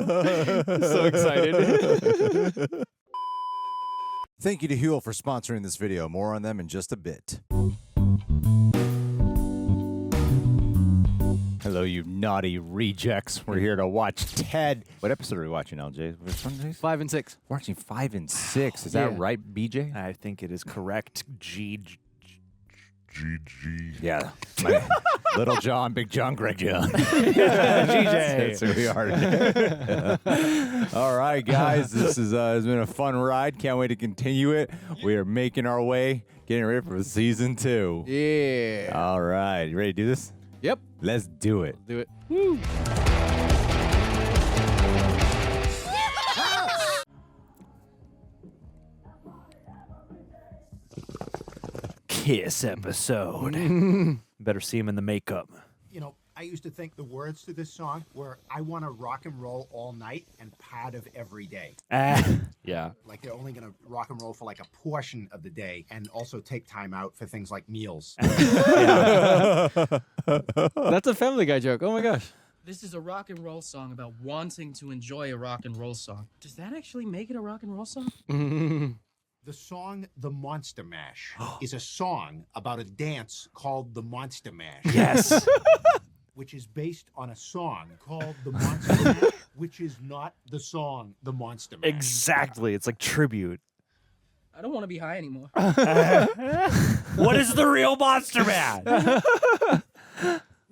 So excited. Thank you to HUEL for sponsoring this video. More on them in just a bit. Hello, you naughty rejects. We're here to watch Ted. What episode are we watching, LJ? Which one, Jason? 5 and 6. We're watching 5 and 6. Is that right, BJ? I think it is correct. GG. Yeah. Little John, Big John, Greg John. GJ. That's who we are. All right, guys. This has been a fun ride. Can't wait to continue it. We are making our way, getting ready for season 2. Yeah. All right. You ready to do this? Yep. Let's do it. Do it. Woo. Kiss episode. Better see him in the makeup. You know, I used to think the words to this song were, I want to rock and roll all night and part of every day. Yeah. Like they're only going to rock and roll for like a portion of the day and also take time out for things like meals. That's a Family Guy joke. Oh my gosh. This is a rock and roll song about wanting to enjoy a rock and roll song. Does that actually make it a rock and roll song? The song The Monster Mash is a song about a dance called The Monster Mash. Yes. Which is based on a song called The Monster Mash, which is not the song The Monster Mash. Exactly. It's like tribute. I don't want to be high anymore. What is the real Monster Man?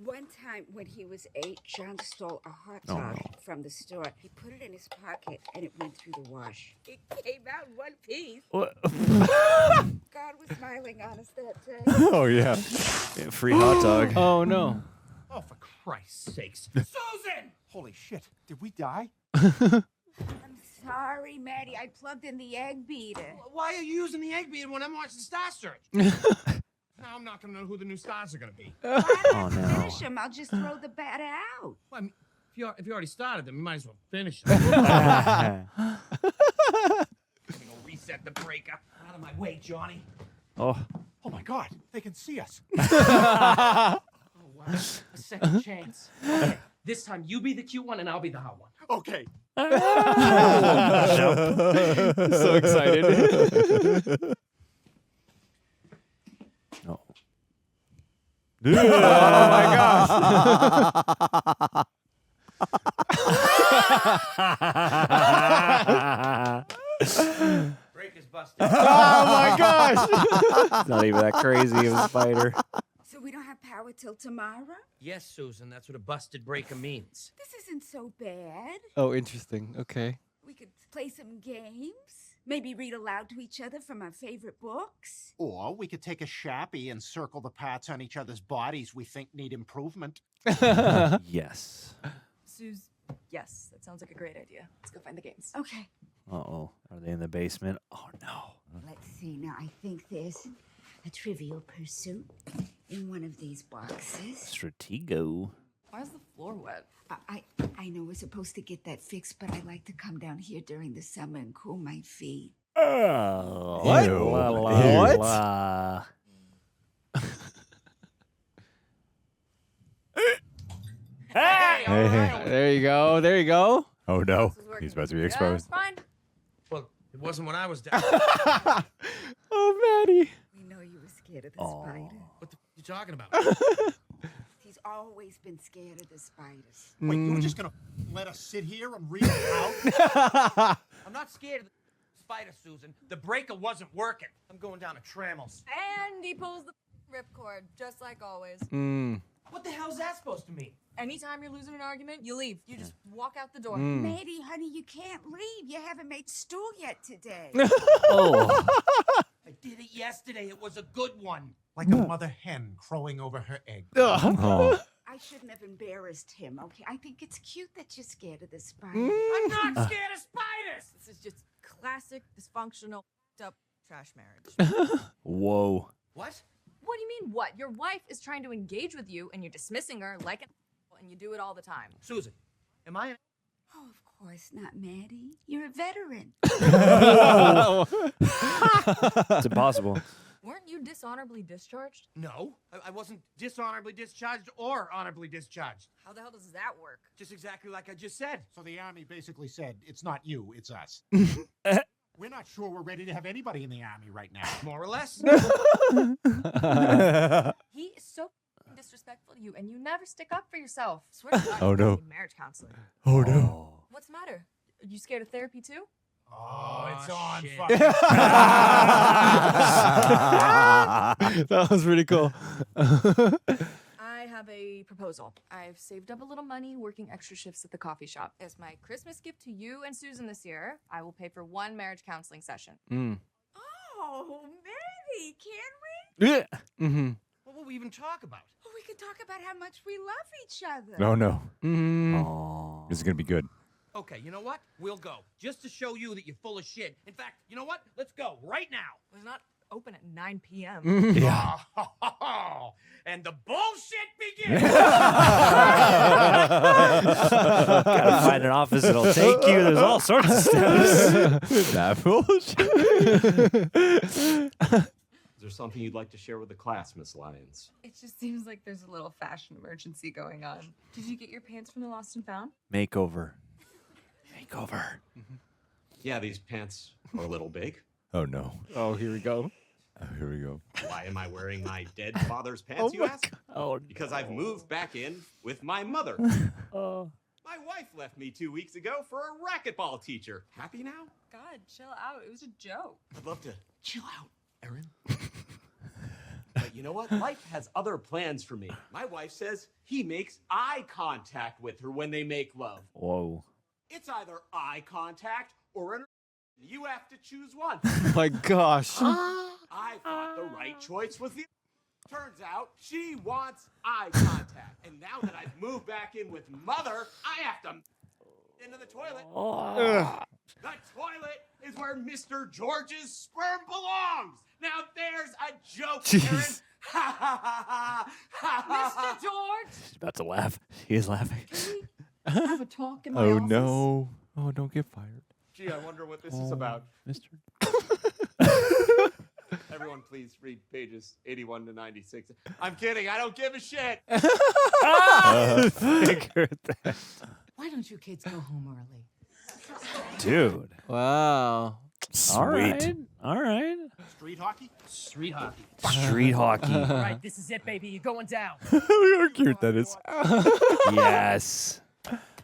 One time when he was 8, John stole a hot dog from the store. He put it in his pocket and it went through the wash. It came out in one piece. God was smiling on us that day. Oh, yeah. Free hot dog. Oh no. Oh, for Christ's sakes. Susan! Holy shit. Did we die? I'm sorry, Matty. I plugged in the egg beater. Why are you using the egg beater when I'm watching Star Search? Now I'm not going to know who the new stars are going to be. Why not no. finish him? I'll just throw the batter out. Well, I mean, if you already started them, you might as well finish Oh, them. I'm going to go reset the breaker. Out of my way, Johnny. Oh. Oh, my God. They can see us. Oh, wow. A second chance. Okay, this time you be the cute one and I'll be the hot one. Okay. So excited. Oh. Oh my gosh. Break is busted. Oh my gosh. It's not even that crazy of a spider. So we don't have power till tomorrow? Yes, Susan, that's what a busted breaker means. This isn't so bad. Oh, interesting. Okay. We could play some games. Maybe read aloud to each other from our favorite books. Or we could take a Sharpie and circle the parts on each other's bodies we think need improvement. Yes. Suze, yes, that sounds like a great idea. Let's go find the games. Okay. Uh-oh. Are they in the basement? Oh, no. Let's see. Now, I think there's a Trivial Pursuit in one of these boxes. Stratego. Why is the floor wet? I know we're supposed to get that fixed, but I like to come down here during the summer and cool my feet. Oh. What? Ew. What? Hey! All right. There you go. There you go. Oh, no. This is working. He's about to be Yeah, it's exposed. fine. Well, it wasn't when I was down. Oh, Matty. We know you were scared of the spider. What the f you talking about? He's always been scared of the spiders. Wait, you're just going to let us sit here and read it out? I'm not scared of the spider, Susan. The breaker wasn't working. I'm going down to Trammell's. And he pulls the ripcord, just like always. What the hell's that supposed to mean? Anytime you're losing an argument, you leave. You just walk out the door. Matty, honey, you can't leave. You haven't made stew yet today. Oh. I did it yesterday. It was a good one. Like a mother hen crowing over her egg. Oh. I shouldn't have embarrassed him, okay? I think it's cute that you're scared of the spider. I'm not scared of spiders. This is just classic, dysfunctional, up trash marriage. Whoa. What? What do you mean, what? Your wife is trying to engage with you, and you're dismissing her like an and you do it all the time. Susan, am I? Oh, of course not, Matty. You're a veteran. It's impossible. Weren't you you dishonorably discharged? No, I wasn't dishonorably discharged or honorably discharged. How the hell does that work? Just exactly like I just said. So the Army basically said, it's not you, it's us. We're not sure we're ready to have anybody in the Army right now. More or less. He is so disrespectful to you, and you never stick up for yourself. Swear to God, Oh, you no. need marriage counseling. Oh no. What's the matter? Are you scared of therapy too? Oh, it's on shit. fucking. That was pretty cool. I have a proposal. I've saved up a little money working extra shifts at the coffee shop. As my Christmas gift to you and Susan this year, I will pay for one marriage counseling session. Oh, maybe. Can we? Yeah. Mm-hmm. What will we even talk about? Oh, we could talk about how much we love each other. Oh no. Mm. This is gonna be good. Okay, you know what? We'll go. Just to show you that you're full of shit. In fact, you know what? Let's go right now. It's not open at 9 p.m. Yeah. Oh, and the bullshit begins. Gotta find an office that'll take you. There's all sorts of steps. That bullshit. Is there something you'd like to share with the class, Miss Lyons? It just seems like there's a little fashion emergency going on. Did you get your pants from the Lost and Found? Makeover. Makeover. Yeah, these pants are a little big. Oh no. Oh, here we go. Oh, here we go. Why am I wearing my dead father's pants, you ask? Oh, Because I've moved back in with my mother. oh. My wife left me 2 weeks ago for a racquetball teacher. Happy now? God, chill out. It was a joke. I'd love to chill out, Erin. But you know what? Life has other plans for me. My wife says he makes eye contact with her when they make love. Whoa. It's either eye contact or an. You have to choose one. My gosh. I thought the right choice was the. Turns out she wants eye contact. And now that I've moved back in with mother, I have to into the toilet. The toilet is where Mr. George's sperm belongs. Now there's a joke, Karen. Ha ha ha ha ha. Mr. George, She's about to laugh. She is laughing. can we have a talk in my Oh office? no. Oh, don't get fired. Gee, I wonder what this is about. Mister. Everyone, please read pages 81 to 96. I'm kidding. I don't give a shit. Figured that. Why don't you kids go home early? Dude. Wow. All right. All right. Street hockey? Street hockey. Street hockey. All right, this is it, baby. You're going down. Look how cute that is. Yes.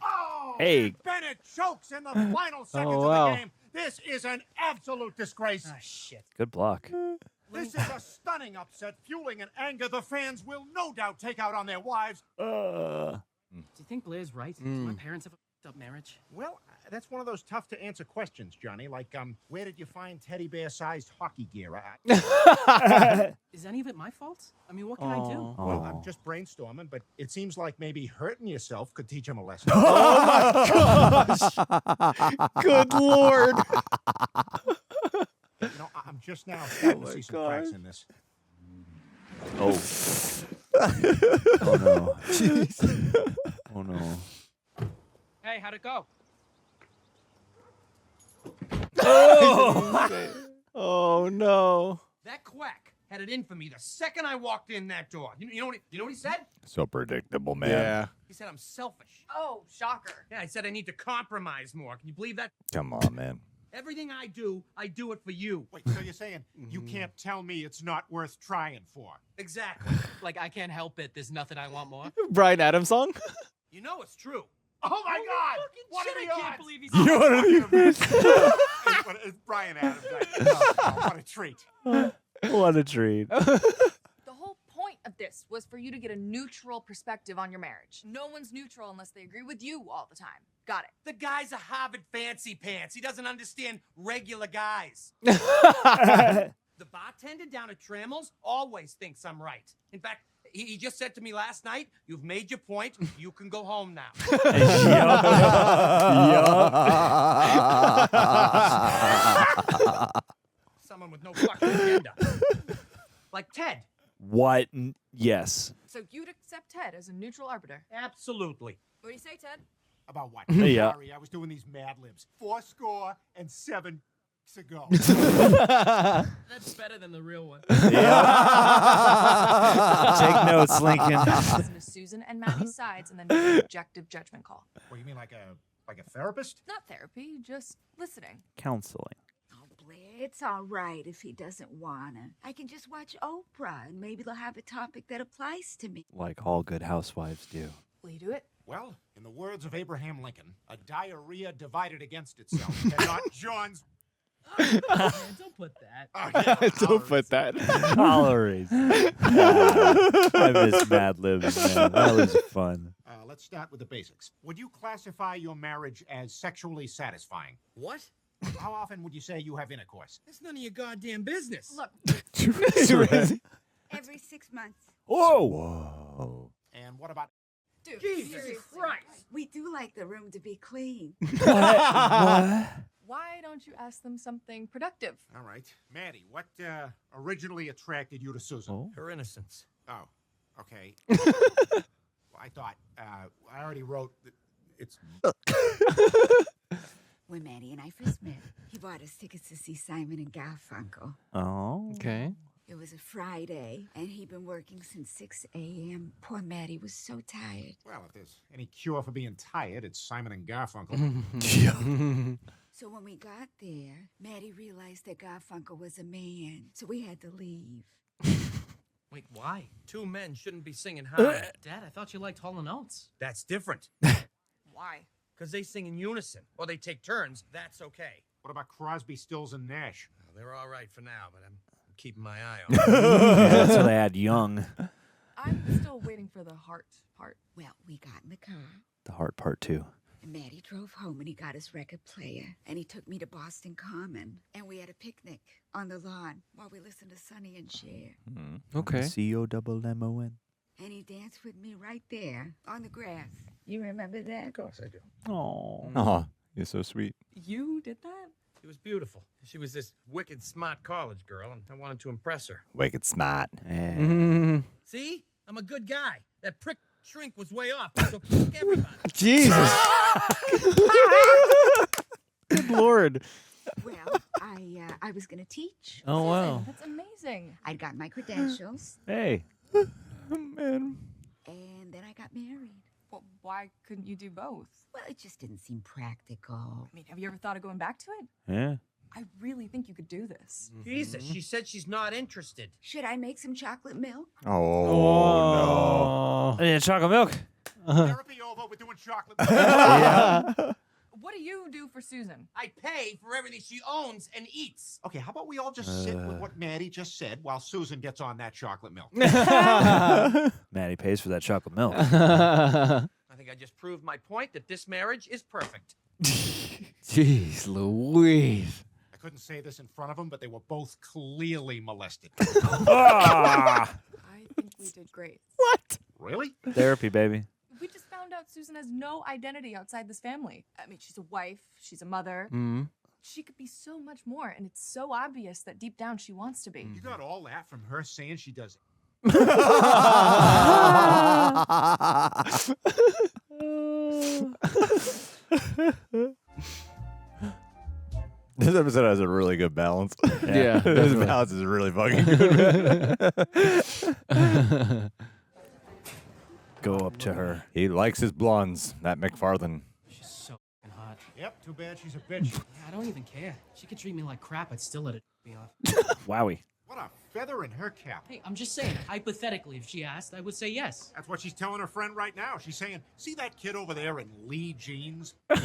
Oh, Hey. Bennett chokes in the final seconds Oh, of wow. the game. This is an absolute disgrace. Ah, shit. Good block. This is a stunning upset, fueling an anger the fans will no doubt take out on their wives. Do you think Blair's right? Do my parents have a f***ed up marriage? Well, that's one of those tough to answer questions, Johnny. Like, where did you find teddy bear-sized hockey gear? Is any of it my fault? I mean, what can I do? Well, I'm just brainstorming, but it seems like maybe hurting yourself could teach him a lesson. Good Lord. You know, I'm just now starting to see some cracks in this. Oh. Oh no. Jeez. Oh no. Hey, how'd it go? Oh no. That quack had it in for me the second I walked in that door. You know what he said? So predictable, man. Yeah. He said I'm selfish. Oh, shocker. Yeah, I said I need to compromise more. Can you believe that? Come on, man. Everything I do it for you. Wait, so you're saying you can't tell me it's not worth trying for? Exactly. Like, I can't help it. There's nothing I want more. Brian Adams song? You know it's true. Oh my God! What Shit, are I the can't odds? believe he's You want to It's Brian Adams. What a treat. What a treat. The whole point of this was for you to get a neutral perspective on your marriage. No one's neutral unless they agree with you all the time. Got it. The guy's a Harvard fancy pants. He doesn't understand regular guys. The bartender down at Trammell's always thinks I'm right. In fact, he just said to me last night, "You've made your point. You can go home now." Someone with no fucking agenda. Like Ted. What? Yes. So you'd accept Ted as a neutral arbiter. Absolutely. What do you say, Ted? About what? Yeah. Sorry, I was doing these Mad Libs. 4 score and 7 ago. That's better than the real one. Take notes, Lincoln. Listen to Susan and Matty's sides and then make an objective judgment call. What, you mean like a therapist? Not therapy, just listening. Counseling. Oh, Blaire, it's all right if he doesn't wanna. I can just watch Oprah, and maybe they'll have a topic that applies to me. Like all good housewives do. Will you do it? Well, in the words of Abraham Lincoln, a diarrhea divided against itself cannot John's. Man, don't put that. Don't put that. Tolerate. I miss Mad Libs, man. That was fun. Let's start with the basics. Would you classify your marriage as sexually satisfying? What? How often would you say you have intercourse? That's none of your goddamn business. Look, Every 6 months. Whoa. And what about... dude, Jesus seriously. Christ. We do like the room to be clean. What? Why don't you ask them something productive? All right. Maddie, what originally attracted you to Susan? Oh. Her innocence. Oh, okay. Well, I thought, I already wrote that it's... When Matty and I first met, he bought us tickets to see Simon and Garfunkel. Oh. Okay. It was a Friday, and he'd been working since 6 a.m. Poor Matty was so tired. Well, if there's any cure for being tired, it's Simon and Garfunkel. So when we got there, Matty realized that Garfunkel was a man, so we had to leave. Wait, why? Two men shouldn't be singing high. Dad, I thought you liked Hall & Oates. That's different. Why? Because they sing in unison, or they take turns. That's okay. What about Crosby, Stills, and Nash? Well, they're all right for now, but I'm keeping my eye on them. Yeah, that's what they had young. I'm still waiting for the heart part. Well, we got in the car, The heart part too. and Matty drove home, and he got his record player, and he took me to Boston Common, and we had a picnic on the lawn while we listened to Sonny and Cher. Okay. COMMON. And he danced with me right there on the grass. You remember that? Of course I do. Oh. Oh, you're so sweet. You did that? She was beautiful. She was this wicked smart college girl, and I wanted to impress her. Wicked smart. See? I'm a good guy. That prick shrink was way off, so fuck everybody. Jesus. Good Lord. Well, I was going to teach. Oh, wow. That's amazing. I'd got my credentials, Hey. Man. and then I got married. Well, why couldn't you do both? Well, it just didn't seem practical. I mean, have you ever thought of going back to it? Yeah. I really think you could do this. Jesus, she said she's not interested. Should I make some chocolate milk? Oh, Yeah, chocolate milk. Therapy over, we're doing chocolate. What do you do for Susan? I pay for everything she owns and eats. Okay, how about we all just sit with what Maddie just said while Susan gets on that chocolate milk? Maddie pays for that chocolate milk. I think I just proved my point that this marriage is perfect. Jeez Louise. I couldn't say this in front of them, but they were both clearly molested. Ah. I think we did great. What? Really? Therapy, baby. We just found out Susan has no identity outside this family. I mean, she's a wife, she's a mother. She could be so much more, and it's so obvious that deep down she wants to be. You got all that from her saying she does This episode has a really good balance. Yeah, This definitely. balance is really fucking good. Go up to her. He likes his blondes, that MacFarlane. She's so f***ing hot. Yep, too bad she's a bitch. Yeah, I don't even care. She could treat me like crap. I'd still let it me off. Wowie. What a feather in her cap. Hey, I'm just saying, hypothetically, if she asked, I would say yes. That's what she's telling her friend right now. She's saying, see that kid over there in Lee jeans? Did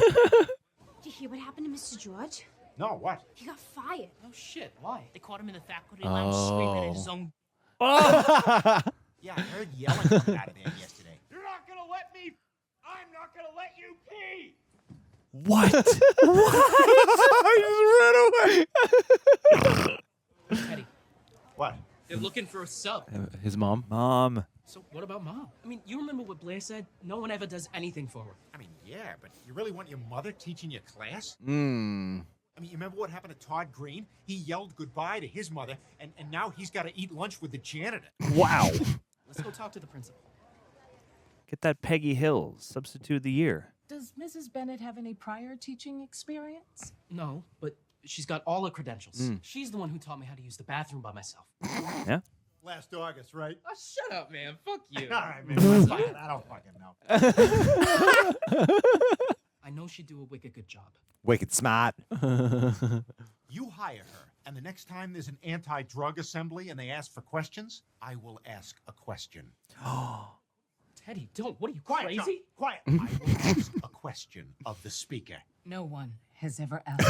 you hear what happened to Mr. George? No, what? He got fired. Oh, shit. Why? They caught him in the faculty lounge screaming at his own... Yeah, I heard yelling coming out of there yesterday. You're not gonna let me. I'm not gonna let you pee. What? I just ran away. Teddy, What? they're looking for a sub. His mom. Mom. So what about Mom? I mean, you remember what Blaire said? No one ever does anything for her. I mean, yeah, but you really want your mother teaching your class? I Hmm. mean, you remember what happened to Todd Green? He yelled goodbye to his mother, and now he's got to eat lunch with the janitor. Wow. Let's go talk to the principal. Get that Peggy Hill, substitute of the year. Does Mrs. Bennett have any prior teaching experience? No, but She's got all her credentials. Mm. She's the one who taught me how to use the bathroom by myself. Yeah. Last August, right? Oh, shut up, man. Fuck you. All right, man. That's fine. I don't fucking know. I know she'd do a wicked good job. Wicked smart. You hire her, and the next time there's an anti-drug assembly and they ask for questions, I will ask a question. Teddy, don't. What are you, Quiet, crazy? John, quiet. I will ask a question of the speaker. No one has ever asked.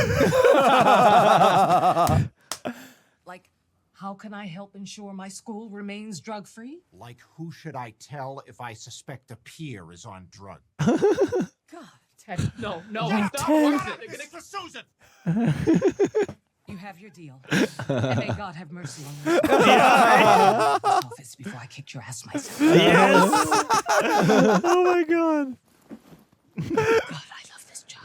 Like, how can I help ensure my school remains drug-free? Like, who should I tell if I suspect a peer is on drugs? God. Teddy, no, Shut stop. up, What is Ted. it? This is for Susan. You have your deal. And may God have mercy on you. Office before I kicked your ass myself. Yes. Oh my God. God, I love this job.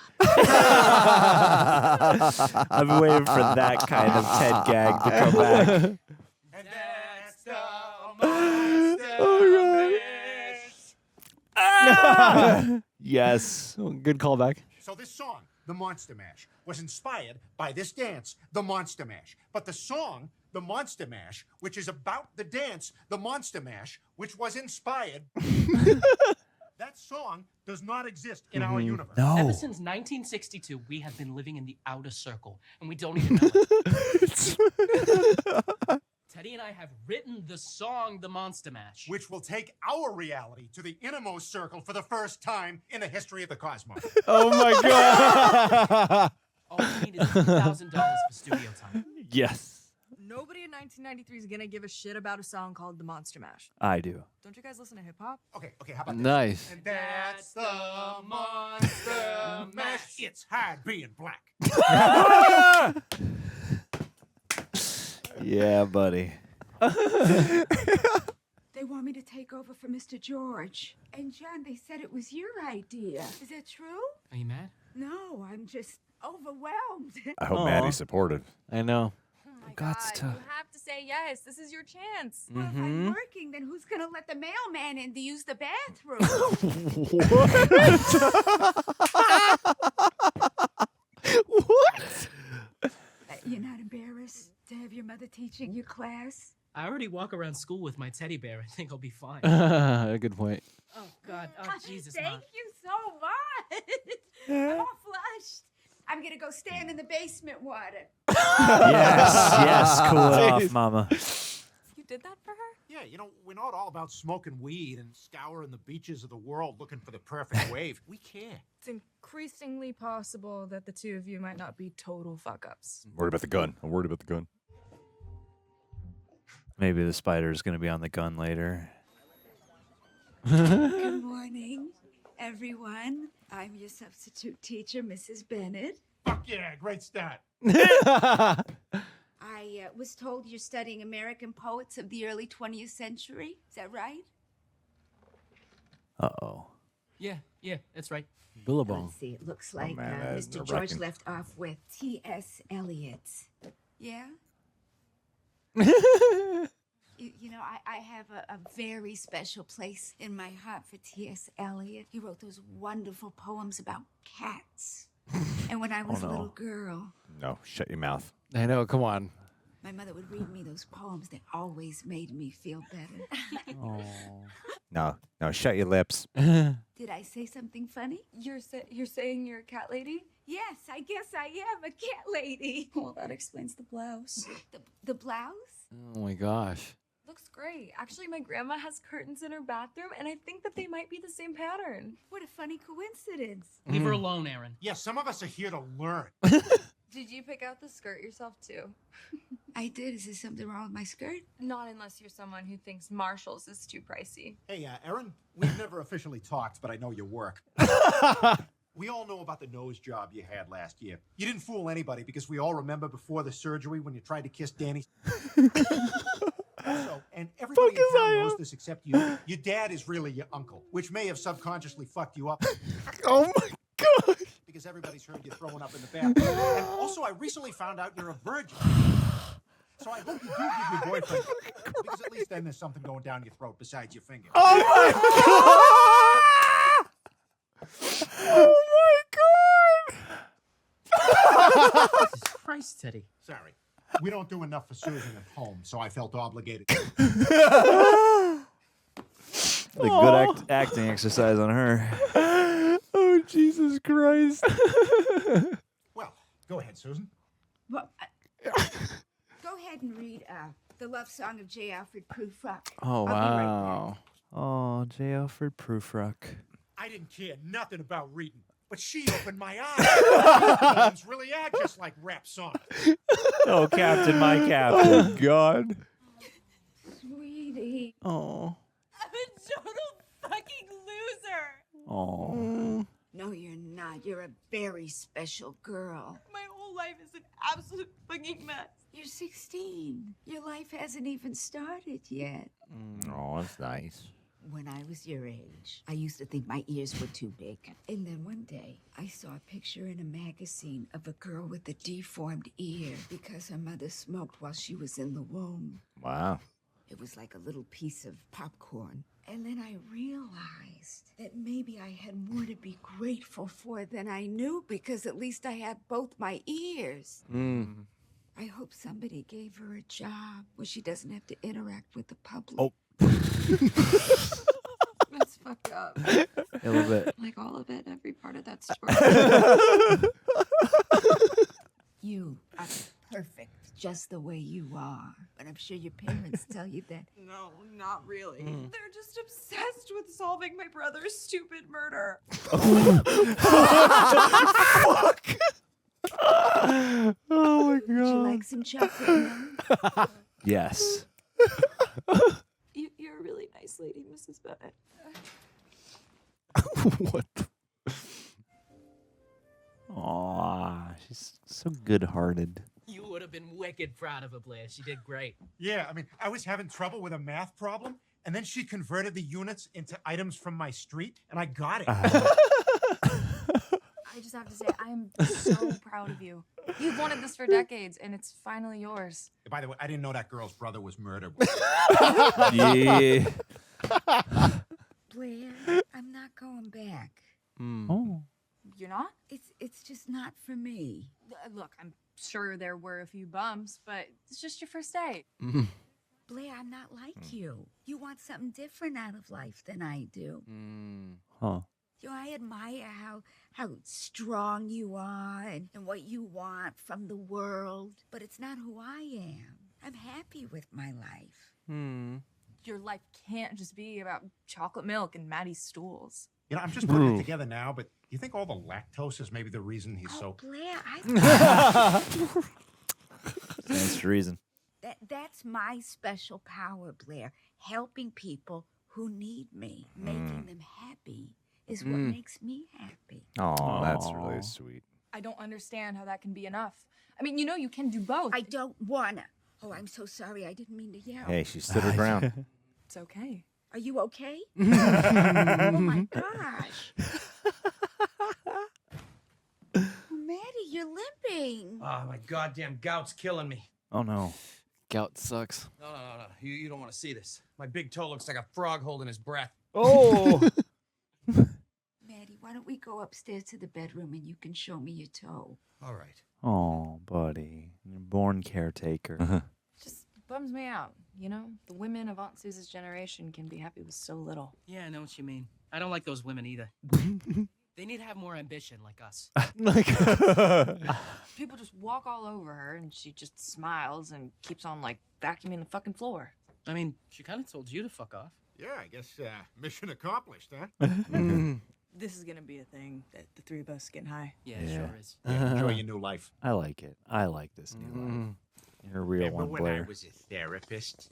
I've been waiting for that kind of Ted gag to come back. And that's the monster. Yes. Oh, good callback. So this song, The Monster Mash, was inspired by this dance, The Monster Mash. But the song, The Monster Mash, which is about the dance, The Monster Mash, which was inspired... That song does not exist in our universe. No. Ever since 1962, we have been living in the outer circle, and we don't even know it. Teddy and I have written the song The Monster Mash. Which will take our reality to the innermost circle for the first time in the history of the cosmos. Oh my God. All we need is $2,000 for studio time. Yes. Nobody in 1993 is gonna give a shit about a song called The Monster Mash. I do. Don't you guys listen to hip hop? Okay, how about this? Nice. And that's the Monster Mash. It's hard being black. Yeah, buddy. They want me to take over for Mr. George. And John, they said it was your idea. Is that true? Are you mad? No, I'm just overwhelmed. I hope Aw. Maddie's supportive. I know. Oh my God's God, tough. you have to say yes. This is your chance. Well, if I'm working, then who's gonna let the mailman in to use the bathroom? What? You're not embarrassed to have your mother teaching your class? I already walk around school with my teddy bear. I think I'll be fine. Good point. Oh, God. Oh, Jesus, Thank Mom. you so much. I'm all flushed. I'm gonna go stand in the basement water. Yes, cool it off, Jeez. Mama. You did that for her? Yeah, we're not all about smoking weed and scouring the beaches of the world looking for the perfect wave. We care. It's increasingly possible that the two of you might not be total fuck-ups. I'm worried about the gun. I'm worried about the gun. Maybe the spider's going to be on the gun later. Good morning, everyone. I'm your substitute teacher, Mrs. Bennett. Fuck yeah, great start. I was told you're studying American poets of the early 20th century. Is that right? Uh-oh. Yeah, that's right. Billabong. Let's see, it looks like man, that is Mr. George nerve-wracking. left off with T.S. Eliot. Yeah? You know, I have a very special place in my heart for T.S. Eliot. He wrote those wonderful poems about cats. And when I was a little girl, No, shut your mouth. I know. Come on. my mother would read me those poems that always made me feel better. No, shut your lips. Did I say something funny? You're saying you're a cat lady? Yes, I guess I am a cat lady. Well, that explains the blouse. The blouse? Oh my gosh. Looks great. Actually, my grandma has curtains in her bathroom, and I think that they might be the same pattern. What a funny coincidence. Leave her alone, Aaron. Yeah, some of us are here to learn. Did you pick out the skirt yourself, too? I did. Is there something wrong with my skirt? Not unless you're someone who thinks Marshall's is too pricey. Hey, Erin, we've never officially talked, but I know your work. We all know about the nose job you had last year. You didn't fool anybody because we all remember before the surgery when you tried to kiss Danny. Also, and everybody in town knows this except you, your dad is really your uncle, which may have subconsciously fucked you up. Oh my god. Because everybody's heard you throwing up in the bathroom. And also, I recently found out you're a virgin. So I hope you do give your boyfriend, because at least then there's something going down your throat besides your finger. Oh my god. Oh my god. nice, Teddy. Sorry. We don't do enough for Susan at home, so I felt obligated. A good acting exercise on her. Oh, Jesus Christ. Well, go ahead, Susan. Well, go ahead and read the love song of J. Alfred Prufrock. Oh, I'll be right wow. Oh, J. Alfred Prufrock. I didn't care nothing about reading, but she opened my eyes. Poems really are just like rap songs. Oh, Captain, my Captain. Oh, God. Sweetie. Oh. I'm a total fucking loser. Oh. No, you're not. You're a very special girl. My whole life is an absolute fucking mess. You're 16. Your life hasn't even started yet. Oh, that's nice. When I was your age, I used to think my ears were too big. And then one day, I saw a picture in a magazine of a girl with a deformed ear because her mother smoked while she was in the womb. Wow. It was like a little piece of popcorn. And then I realized that maybe I had more to be grateful for than I knew because at least I had both my ears. I hope somebody gave her a job where she doesn't have to interact with the public. Oh. That's fucked up. A little bit. Like all of it, every part of that story. You are perfect just the way you are. But I'm sure your parents tell you that. No, not really. They're just obsessed with solving my brother's stupid murder. Fuck. Oh, my God. Would you like some chocolate milk? Yes. You're a really nice lady, Mrs. Bennett. What the? Aw, she's so good-hearted. You would have been wicked proud of her, Blaire. She did great. Yeah, I mean, I was having trouble with a math problem, and then she converted the units into items from my street, and I got it. I just have to say, I am so proud of you. You've wanted this for decades, and it's finally yours. By the way, I didn't know that girl's brother was murdered. Yeah. Blaire, I'm not going back. Oh. You're not? It's just not for me. Look, I'm sure there were a few bumps, but it's just your first date. Blaire, I'm not like you. You want something different out of life than I do. Huh. You know, I admire how strong you are and what you want from the world, but it's not who I am. I'm happy with my life. Your life can't just be about chocolate milk and Matty's stools. You know, I'm just putting it together now, but do you think all the lactose is maybe the reason he's so... Blaire, That's the reason. That's my special power, Blaire. Helping people who need me, making them happy is what makes me happy. Oh, that's really sweet. I don't understand how that can be enough. I mean, you know you can do both. I don't wanna. Oh, I'm so sorry. I didn't mean to yell. Hey, she stood her ground. It's okay. Are you okay? Oh my gosh. Matty, you're limping. Oh, my goddamn gout's killing me. Oh, no. Gout sucks. No. You don't want to see this. My big toe looks like a frog holding his breath. Oh. Matty, why don't we go upstairs to the bedroom and you can show me your toe? All right. Oh, buddy. You're born caretaker. Just bums me out, you know? The women of Aunt Susan's generation can be happy with so little. Yeah, I know what you mean. I don't like those women either. They need to have more ambition like us. People just walk all over her and she just smiles and keeps on, like, vacuuming the fucking floor. I mean, she kind of told you to fuck off. Yeah, I guess mission accomplished, huh? This is gonna be a thing, that the three of us getting high. Yeah, it sure is. Yeah, enjoy your new life. I like it. I like this new life. You're a real Remember one, when Blaire. I was a therapist?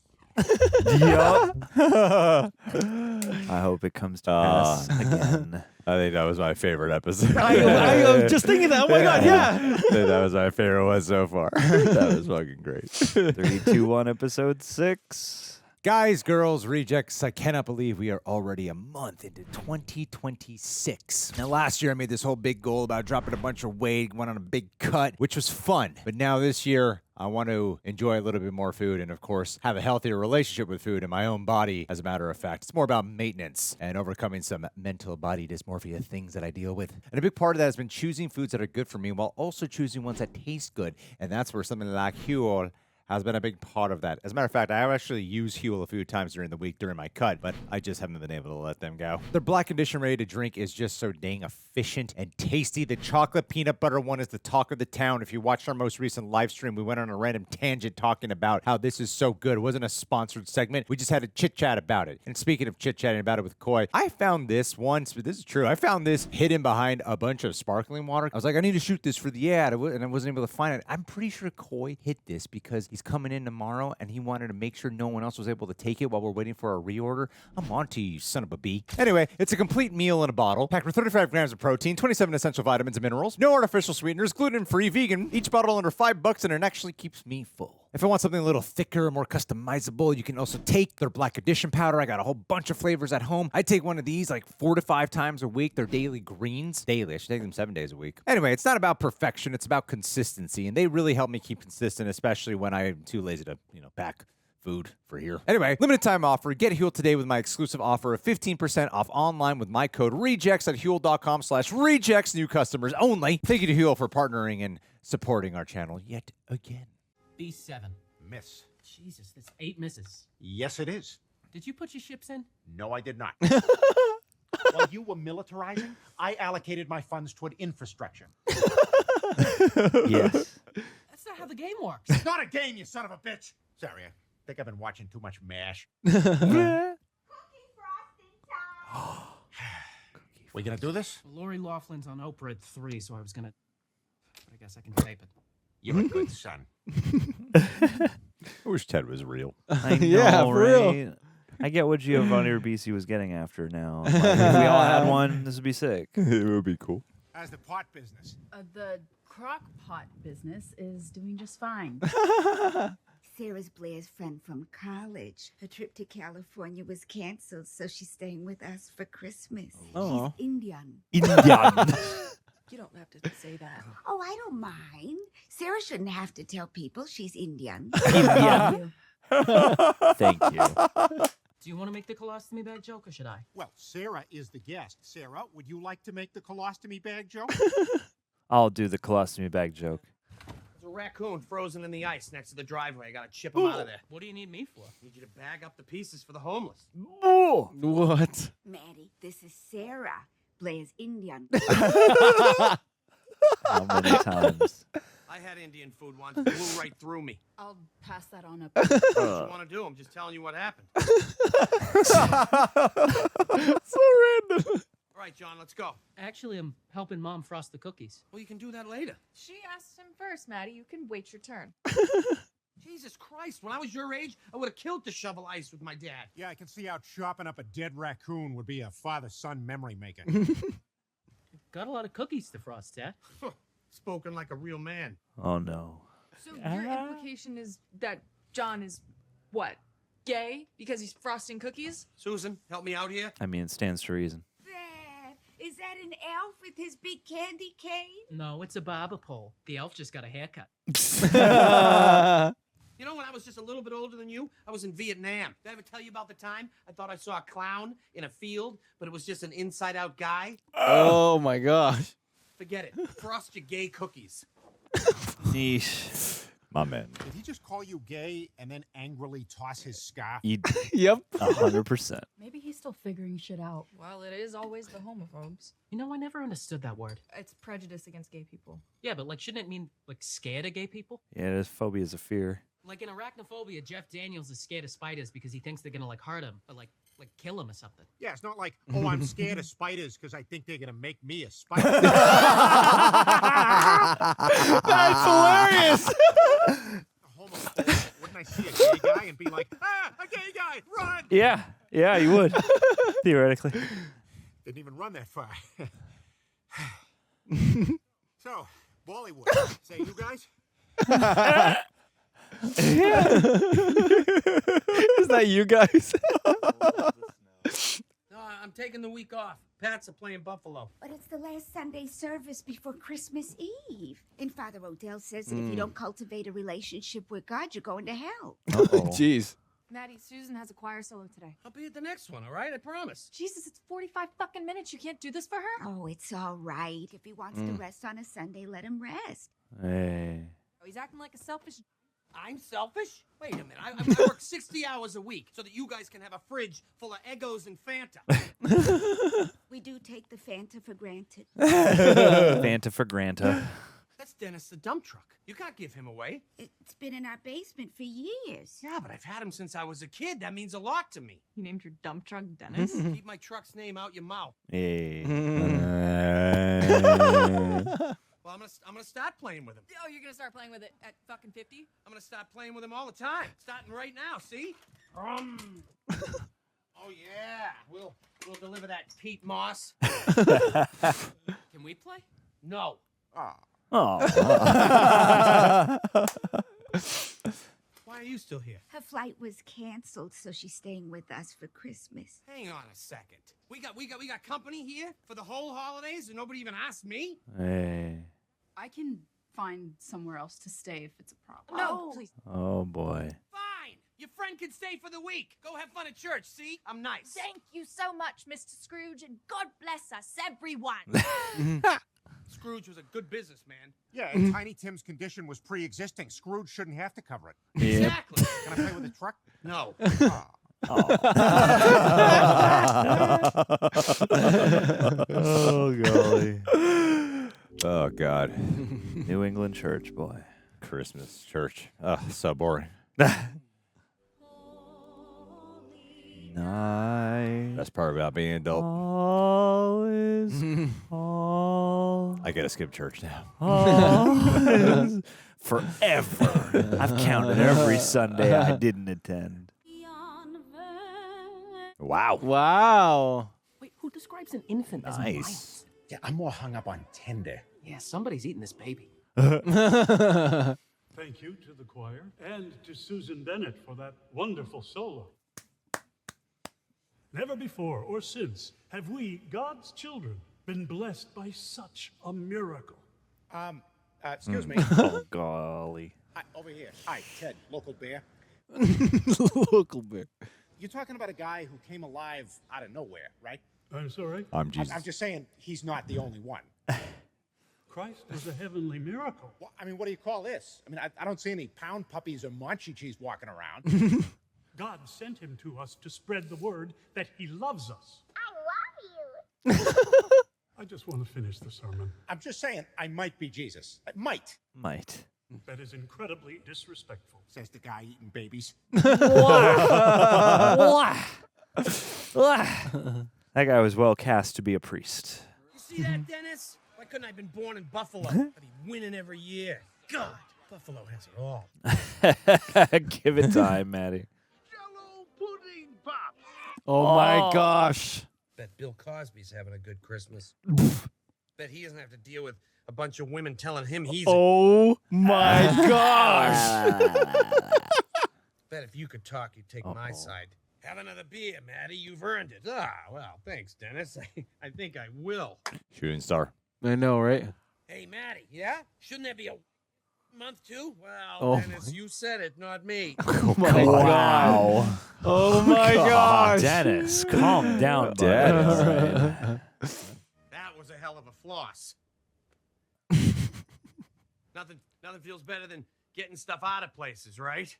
Yup. I hope it comes to pass again. I think that was my favorite episode. I was just thinking that. Oh my God, yeah. That was my favorite one so far. That was fucking great. 3, 2, 1, episode 6. Guys, girls, rejects, I cannot believe we are already a month into 2026. Now, last year I made this whole big goal about dropping a bunch of weight, went on a big cut, which was fun. But now this year, I want to enjoy a little bit more food and, of course, have a healthier relationship with food in my own body, as a matter of fact. It's more about maintenance and overcoming some mental body dysmorphia things that I deal with. And a big part of that has been choosing foods that are good for me while also choosing ones that taste good. And that's where something like HUEL has been a big part of that. As a matter of fact, I have actually used HUEL a few times during the week during my cut, but I just haven't been able to let them go. Their black condition ready to drink is just so dang efficient and tasty. The chocolate peanut butter one is the talk of the town. If you watched our most recent live stream, we went on a random tangent talking about how this is so good. It wasn't a sponsored segment. We just had a chit-chat about it. And speaking of chit-chatting about it with Coy, I found this once, but this is true. I found this hidden behind a bunch of sparkling water. I was like, I need to shoot this for the ad, and I wasn't able to find it. I'm pretty sure Coy hid this because he's coming in tomorrow and he wanted to make sure no one else was able to take it while we're waiting for our reorder. I'm on to you, son of a bee. Anyway, it's a complete meal in a bottle, packed with 35 grams of protein, 27 essential vitamins and minerals, no artificial sweeteners, gluten-free, vegan, each bottle under $5, and it actually keeps me full. If I want something a little thicker, more customizable, you can also take their Black Edition powder. I got a whole bunch of flavors at home. I take one of these like 4 to 5 times a week. They're daily greens. Daily. I should take them 7 days a week. Anyway, it's not about perfection. It's about consistency. And they really help me keep consistent, especially when I'm too lazy to, pack food for here. Anyway, limited time offer. Get HUEL today with my exclusive offer of 15% off online with my code REJECTS at HUEL.com/rejects. New customers only. Thank you to HUEL for partnering and supporting our channel yet again. B7. Miss. Jesus, that's 8 misses. Yes, it is. Did you put your ships in? No, I did not. While you were militarizing, I allocated my funds toward infrastructure. Yes. That's not how the game works. It's not a game, you son of a bitch. Sorry, I think I've been watching too much MASH. We gonna do this? Lori Laughlin's on Oprah at 3, so I was gonna... I guess I can tape it. You're a good son. I wish Ted was real. I know, Yeah, for real. right? I get what Giovanni Ribisi was getting after now. Like, if we all had one, this would be sick. It would be cool. How's the pot business? The crock pot business is doing just fine. Sarah's Blaire's friend from college. Her trip to California was canceled, so she's staying with us for Christmas. Oh. She's Indian. Indian. You don't have to say that. Oh, I don't mind. Sarah shouldn't have to tell people she's Indian. Indian. Thank you. Do you want to make the colostomy bag joke, or should I? Well, Sarah is the guest. Sarah, would you like to make the colostomy bag joke? I'll do the colostomy bag joke. There's a raccoon frozen in the ice next to the driveway. I gotta chip him out of there. What do you need me for? Need you to bag up the pieces for the homeless. Oh. What? Maddie, this is Sarah. Blaire's Indian. How many times? I had Indian food once. It blew right through me. I'll pass that on up. What do you want to do? I'm just telling you what happened. So random. All right, John, let's go. Actually, I'm helping Mom frost the cookies. Well, you can do that later. She asked him first, Maddie. You can wait your turn. Jesus Christ, when I was your age, I would have killed to shovel ice with my dad. Yeah, I can see how chopping up a dead raccoon would be a father-son memory maker. Got a lot of cookies to frost, Dad. Spoken like a real man. Oh, no. So your implication is that John is what? Gay because he's frosting cookies? Susan, help me out here. I mean, it stands to reason. Dad, is that an elf with his big candy cane? No, it's a barber pole. The elf just got a haircut. You know, when I was just a little bit older than you, I was in Vietnam. Did I ever tell you about the time I thought I saw a clown in a field, but it was just an inside-out guy? Oh my gosh. Forget it. Frost your gay cookies. Yeesh. My man. Did he just call you gay and then angrily toss his scarf? Yep. 100%. Maybe he's still figuring shit out. Well, it is always the homophobes. You know, I never understood that word. It's prejudice against gay people. Yeah, but like, shouldn't it mean like scared of gay people? Yeah, this phobia is a fear. Like in Arachnophobia, Jeff Daniels is scared of spiders because he thinks they're gonna like hurt him or like kill him or something. Yeah, it's not like, oh, I'm scared of spiders because I think they're going to make me a spider. That's hilarious. Wouldn't I see a gay guy and be like, a gay guy, run! Yeah, you would. Theoretically. Didn't even run that far. So, Bollywood. Say, you guys? Is that that you guys? No, I'm taking the week off. Pats are playing Buffalo. But it's the last Sunday service before Christmas Eve. And Father Odell says that if you don't cultivate a relationship with God, you're going to hell. Jeez. Maddie, Susan has a choir solo today. I'll be at the next one, all right? I promise. Jesus, it's 45 fucking minutes. You can't do this for her? Oh, it's all right. If he wants to rest on a Sunday, let him rest. Hey. Oh, he's acting like a selfish... I'm selfish? Wait a minute. I work 60 hours a week so that you guys can have a fridge full of Eggos and Fanta. We do take the Fanta for granted. Fanta for Granta. That's Dennis the dump truck. You can't give him away. It's been in our basement for years. Yeah, but I've had him since I was a kid. That means a lot to me. You named your dump truck Dennis? Keep my truck's name out your mouth. Hey. Well, I'm gonna start playing with him. Oh, you're gonna start playing with it at fucking 50? I'm gonna start playing with him all the time. Starting right now, see? Oh yeah. We'll deliver that Pete Moss. Can we play? No. Oh. Why are you still here? Her flight was canceled, so she's staying with us for Christmas. Hang on a second. We got company here for the whole holidays and nobody even asked me? Hey. I can find somewhere else to stay if it's a problem. No, please. Oh boy. Fine. Your friend can stay for the week. Go have fun at church, see? I'm nice. Thank you so much, Mr. Scrooge, and God bless us, everyone. Scrooge was a good businessman. Yeah, and Tiny Tim's condition was pre-existing. Scrooge shouldn't have to cover it. Yep. Exactly. Can I play with the truck? No. Oh golly. Oh, God. New England church boy. Christmas church. Ugh, so boring. Night. Best part about being an adult. All is all. I gotta skip church now. All is forever. I've counted every Sunday I didn't attend. Wow. Wow. Wait, who describes an infant as mild? Nice. Yeah, I'm more hung up on tender. Yeah, somebody's eating this baby. Thank you to the choir and to Susan Bennett for that wonderful solo. Never before or since have we, God's children, been blessed by such a miracle. Excuse me. Oh golly. Hi, over here. Hi, Ted, local bear. Local bear. You're talking about a guy who came alive out of nowhere, right? I'm sorry? I'm Jesus. I'm just saying he's not the only one. Christ was a heavenly miracle. Well, I mean, what do you call this? I mean, I don't see any pound puppies or Monchi cheese walking around. God sent him to us to spread the word that he loves us. I love you. I just want to finish the sermon. I'm just saying I might be Jesus. I might, Might. That is incredibly disrespectful. says the guy eating babies. That guy was well cast to be a priest. You see that, Dennis? Why couldn't I have been born in Buffalo? I'd be winning every year. God, Buffalo has it all. Give it time, Matty. Jello pudding pop. Oh my gosh. Bet Bill Cosby's having a good Christmas. Bet he doesn't have to deal with a bunch of women telling him he's Oh my gosh. Bet if you could talk, you'd take my side. Have another beer, Matty. You've earned it. Ah, well, thanks, Dennis. I think I will. Shooting star. I know, right? Hey, Matty, yeah? Shouldn't there be a month too? Well, Oh Dennis, you said it, not me. Oh my god. Oh my gosh. Dennis, calm down, Dennis. Dennis. That was a hell of a floss. Nothing feels better than getting stuff out of places, right?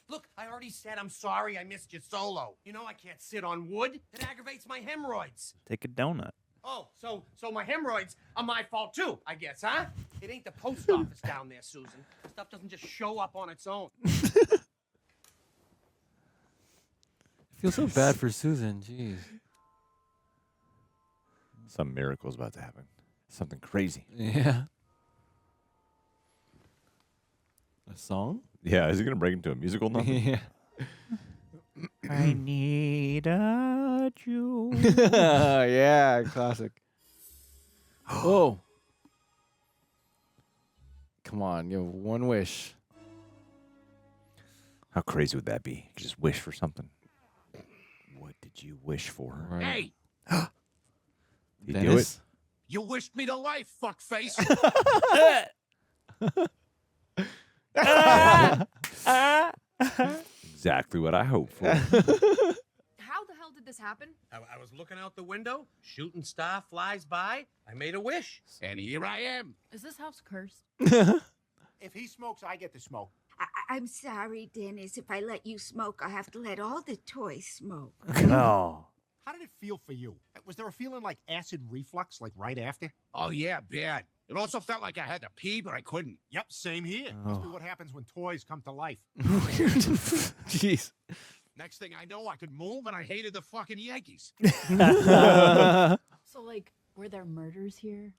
Look, I already said I'm sorry I missed your solo. You know I can't sit on wood. It aggravates my hemorrhoids. Take a donut. Oh, so my hemorrhoids are my fault too, I guess, huh? It ain't the post office down there, Susan. Stuff doesn't just show up on its own. I feel so bad for Susan. Jeez. Some miracle's about to happen. Something crazy. Yeah. A song? Yeah, is he gonna break into a musical number? Yeah. I need a Jew. Yeah, classic. Oh. Come on, you have one wish. How crazy would that be? Just wish for something. What did you wish for? Hey, You do it? you wished me to life, fuckface. Exactly what I hoped for. How the hell did this happen? I was looking out the window, shooting star flies by. I made a wish, and here I am. Is this house cursed? If he smokes, I get to smoke. I'm sorry, Dennis. If I let you smoke, I'll have to let all the toys smoke. No. How did it feel for you? Was there a feeling like acid reflux, like right after? Oh, yeah, bad. It also felt like I had to pee, but I couldn't. Yep, same here. Must be what happens when toys come to life. Jeez. Next thing I know, I could move, and I hated the fucking Yankees. So, like, were there murders here?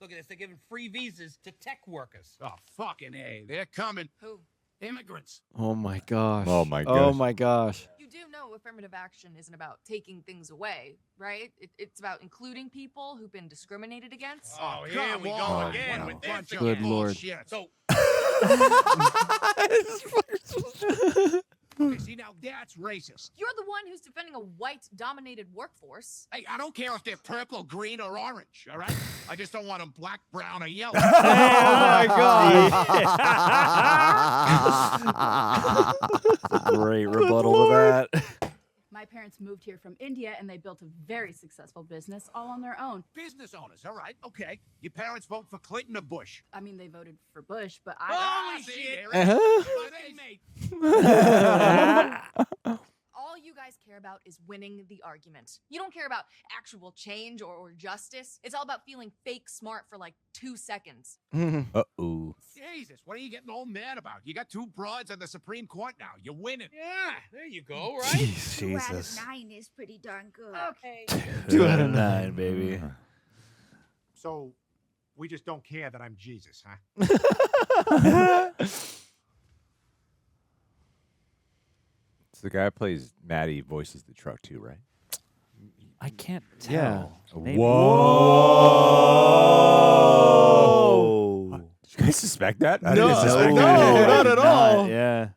Look at this. They're giving free visas to tech workers. Oh, fucking A. They're coming. Who? Immigrants. Oh my gosh. Oh my Oh gosh. my gosh. You do know affirmative action isn't about taking things away, right? It's about including people who've been discriminated against. Oh, here come we go on. again Oh, with no. this Good again. Lord. Bullshit. So, okay, see, now that's racist. You're the one who's defending a white-dominated workforce. Hey, I don't care if they're purple, green, or orange, all right? I just don't want them black, brown, or yellow. Oh my god. Great rebuttal to that. My parents moved here from India and they built a very successful business all on their own. Business owners, all right, okay. Your parents vote for Clinton or Bush? I mean, they voted for Bush, but Oh, see, I. there it is. Uh-huh. They made. All you guys care about is winning the argument. You don't care about actual change or justice. It's all about feeling fake smart for like 2 seconds. Uh-oh. Jesus, what are you getting all mad about? You got 2 broads on the Supreme Court now. You're winning. Yeah, there you go, right? Jeez, 2 out of Jesus. 9 is pretty darn good. Okay. 2 out of 9, baby. So, we just don't care that I'm Jesus, huh? So the guy who plays Matty voices the truck too, right? I can't tell. Yeah. Maybe. Whoa! Did you guys suspect that? I didn't suspect no, that. not at all. Yeah.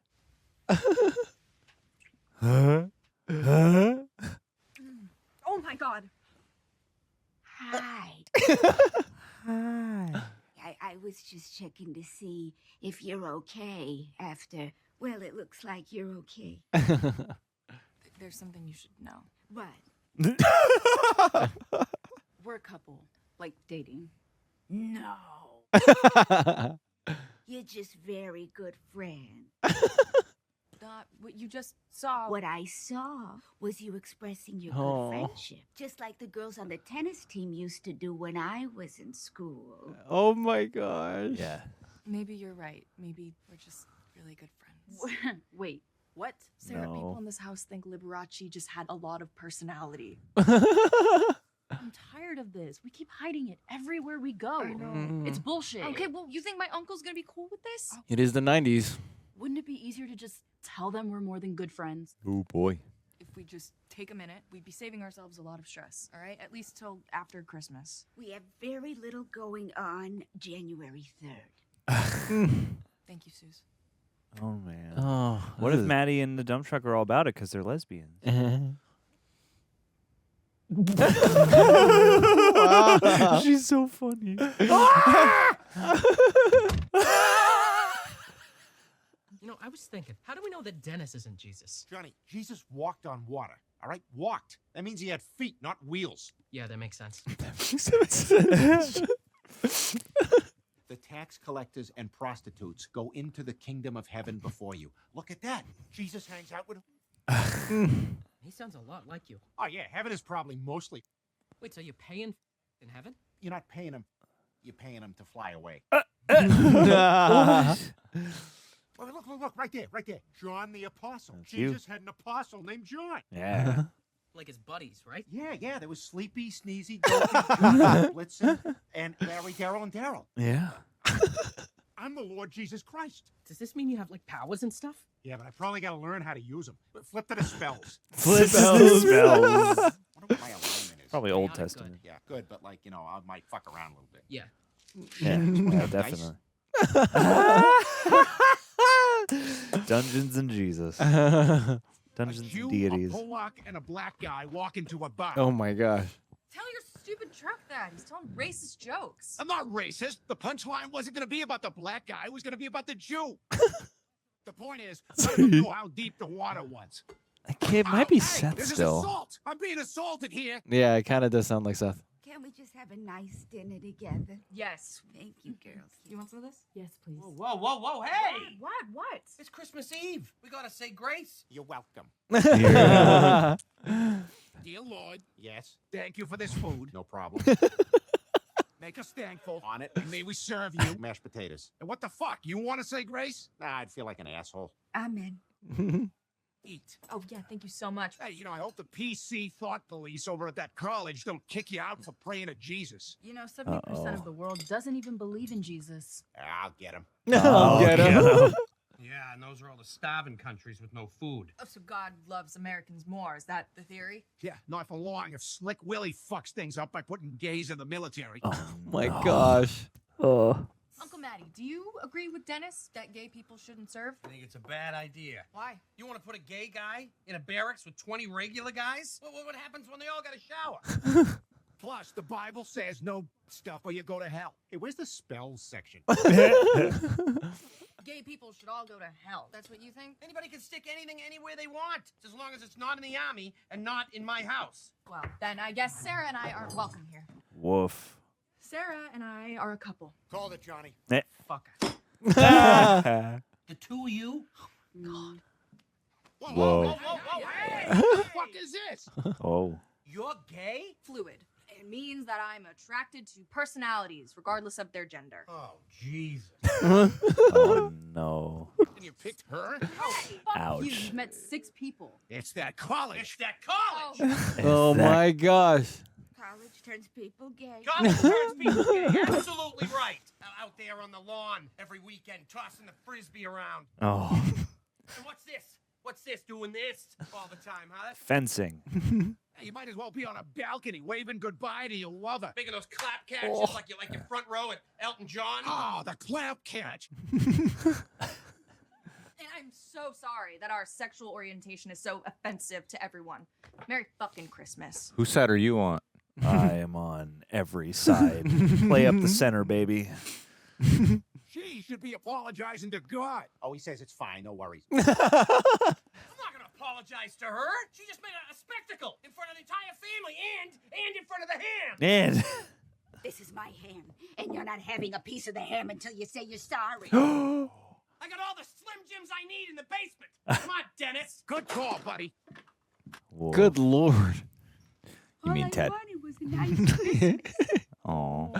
Oh my God. Hi. Hi. I was just checking to see if you're okay after. Well, it looks like you're okay. There's something you should know. What? We're a couple, like dating. No. You're just very good friends. Not what you just saw. What I saw was you expressing your Aw. good friendship, just like the girls on the tennis team used to do when I was in school. Oh my gosh. Yeah. Maybe you're right. Maybe we're just really good friends. Wait, what? Sarah, No. people in this house think Liberace just had a lot of personality. I'm tired of this. We keep hiding it everywhere we go. I know. It's bullshit. Okay, well, you think my uncle's gonna be cool with this? It is the 90s. Wouldn't it be easier to just tell them we're more than good friends? Oh boy. If we just take a minute, we'd be saving ourselves a lot of stress, all right? At least till after Christmas. We have very little going on January 3rd. Thank you, Suze. Oh, man. Oh. What if Matty and the dump truck are all about it because they're lesbians? She's so funny. You know, I was thinking, how do we know that Dennis isn't Jesus? Johnny, Jesus walked on water, all right? Walked. That means he had feet, not wheels. Yeah, that makes sense. The tax collectors and prostitutes go into the kingdom of heaven before you. Look at that. Jesus hangs out with... He sounds a lot like you. Oh, yeah, heaven is probably mostly... Wait, so you're paying in heaven? You're not paying him. You're paying him to fly away. Well, look, right there. John the Apostle. That's you. Jesus had an apostle named John. Yeah. Like his buddies, right? Yeah, there was Sleepy, Sneezy, Dopey, John, Blitzen, and Larry, Daryl, and Daryl. Yeah. I'm the Lord Jesus Christ. Does this mean you have, like, powers and stuff? Yeah, but I probably got to learn how to use them. Flip to the spells. Flip the spells. I wonder what my alignment is. Probably Old Chaotic good. Testament. Yeah, good, but like, I might fuck around a little bit. Yeah. Yeah, Nice. definitely. Dungeons and Jesus. A Dungeons Jew, and deities. a Polak, and a black guy walk into a bar. Oh my gosh. Tell your stupid truck that. He's telling racist jokes. I'm not racist. The punchline wasn't going to be about the black guy. It was going to be about the Jew. The point is, I don't know how deep the water was. It might be Hey, Seth this still. is assault. I'm being assaulted here. Yeah, it kind of does sound like Seth. Can't we just have a nice dinner together? Yes. Thank you, girls. You want some of this? Yes, please. Whoa, whoa, whoa, hey! What? It's Christmas Eve. We gotta say grace. You're welcome. Yeah. Dear Lord, yes. Thank you for this food. No problem. Make us thankful. On it. And may we serve you mashed potatoes. And what the fuck? You want to say grace? Nah, I'd feel like an asshole. Amen. Eat. Oh, yeah, thank you so much. Hey, I hope the PC thought police over at that college don't kick you out for praying to Jesus. 70% of the world doesn't even believe in Jesus. I'll get him. Get him. Yeah, and those are all the starving countries with no food. Oh, so God loves Americans more. Is that the theory? Yeah, not for long. If Slick Willie fucks things up by putting gays in the military. Oh my gosh. Oh. Uncle Matty, do you agree with Dennis that gay people shouldn't serve? I think it's a bad idea. Why? You want to put a gay guy in a barracks with 20 regular guys? What happens when they all got a shower? Plus, the Bible says no stuff or you go to hell. Hey, where's the spells section? Gay people should all go to hell. That's what you think? Anybody can stick anything anywhere they want, as long as it's not in the army and not in my house. Well, then I guess Sarah and I aren't welcome here. Woof. Sarah and I are a couple. Call it, Johnny. Fuck. Whoa. The two of you? God. Whoa. Hey, what the fuck is this? Oh. You're gay? Fluid. It means that I'm attracted to personalities, regardless of their gender. Oh, Jesus. Oh, no. And you picked her? Hey, Ouch. You've met 6 people. It's that college. It's that college. Oh my gosh. College turns people gay. College turns people gay. Absolutely right. Out there on the lawn every weekend, tossing the frisbee around. Oh. And what's this? What's this? Doing this all the time, huh? That's Fencing. Hey, you might as well be on a balcony waving goodbye to your lover. making those clap catches like you like your front row at Elton John. Oh, the clap catch. And I'm so sorry that our sexual orientation is so offensive to everyone. Merry fucking Christmas. Whose side are you on? I am on every side. Play up the center, baby. She should be apologizing to God. Oh, he says it's fine. No worries. I'm not gonna apologize to her. She just made a spectacle in front of the entire family and in front of the ham. And This is my ham, and you're not having a piece of the ham until you say you're sorry. I got all the Slim Jims I need in the basement. Come on, Dennis. Good call, buddy. Whoa. Good Lord. You mean Ted? wanted was a nice Christmas. Oh.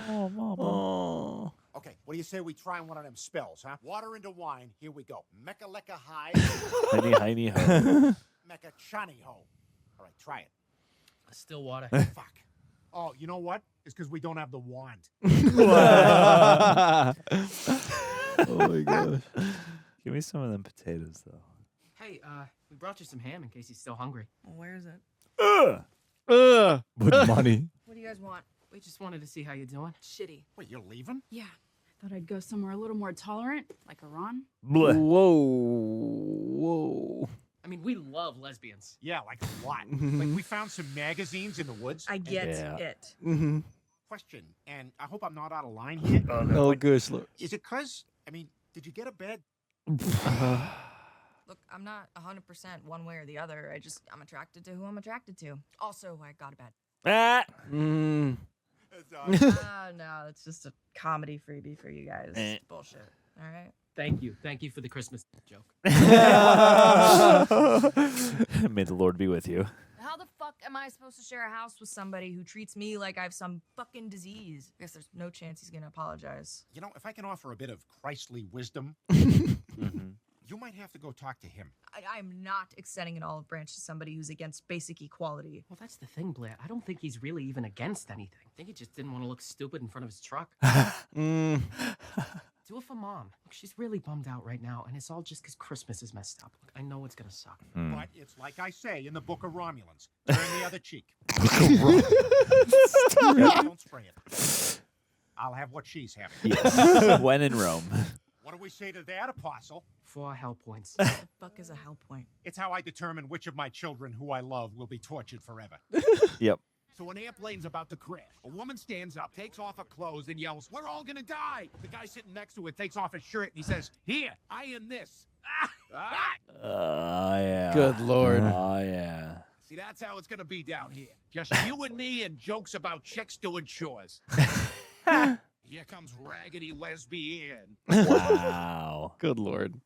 Oh. Okay, what do you say we try one of them spells, huh? Water into wine. Here we go. Mecca lecca high. Hiney, hiney, ho. Mecca chani ho. All right, try it. Still water. Fuck. Oh, you know what? It's because we don't have the wand. Oh my gosh. Give me some of them potatoes, though. Hey, we brought you some ham in case he's still hungry. Well, where is it? With money. What do you guys want? We just wanted to see how you're doing. Shitty. Wait, you're leaving? Yeah. I thought I'd go somewhere a little more tolerant, like Iran. Bleh. Whoa. I mean, we love lesbians. Yeah, like a lot. Like we found some magazines in the woods. I get Yeah. it. Mm-hmm. Question, and I hope I'm not out of line here. Oh, gosh. Look. Is it because, did you get a bed? Look, I'm not 100% one way or the other. I'm attracted to who I'm attracted to. Also, I got a bed. Ah. Mm. No, it's just a comedy freebie for you guys. Eh. Bullshit. All right. Thank you. Thank you for the Christmas joke. May the Lord be with you. How the fuck am I supposed to share a house with somebody who treats me like I have some fucking disease? I guess there's no chance he's gonna apologize. If I can offer a bit of Christly wisdom, you might have to go talk to him. I'm not extending an olive branch to somebody who's against basic equality. Well, that's the thing, Blaire. I don't think he's really even against anything. I think he just didn't want to look stupid in front of his truck. Do it for Mom. Look, she's really bummed out right now, and it's all just because Christmas is messed up. Look, I know it's gonna suck. But it's like I say in the Book of Romulans. Turn the other cheek. Don't spray it. I'll have what she's having. Yes. When in Rome. What do we say to that, Apostle? 4 hell points. What the fuck is a hell point? It's how I determine which of my children who I love will be tortured forever. Yep. So an airplane's about to crash. A woman stands up, takes off her clothes, and yells, "We're all gonna die!" The guy sitting next to her takes off his shirt and he says, "Here, I am this." Yeah. Good Lord. Oh, yeah. See, that's how it's gonna be down here. Just you and me and jokes about chicks doing chores. Here comes raggedy lesbian. Wow. Good Lord.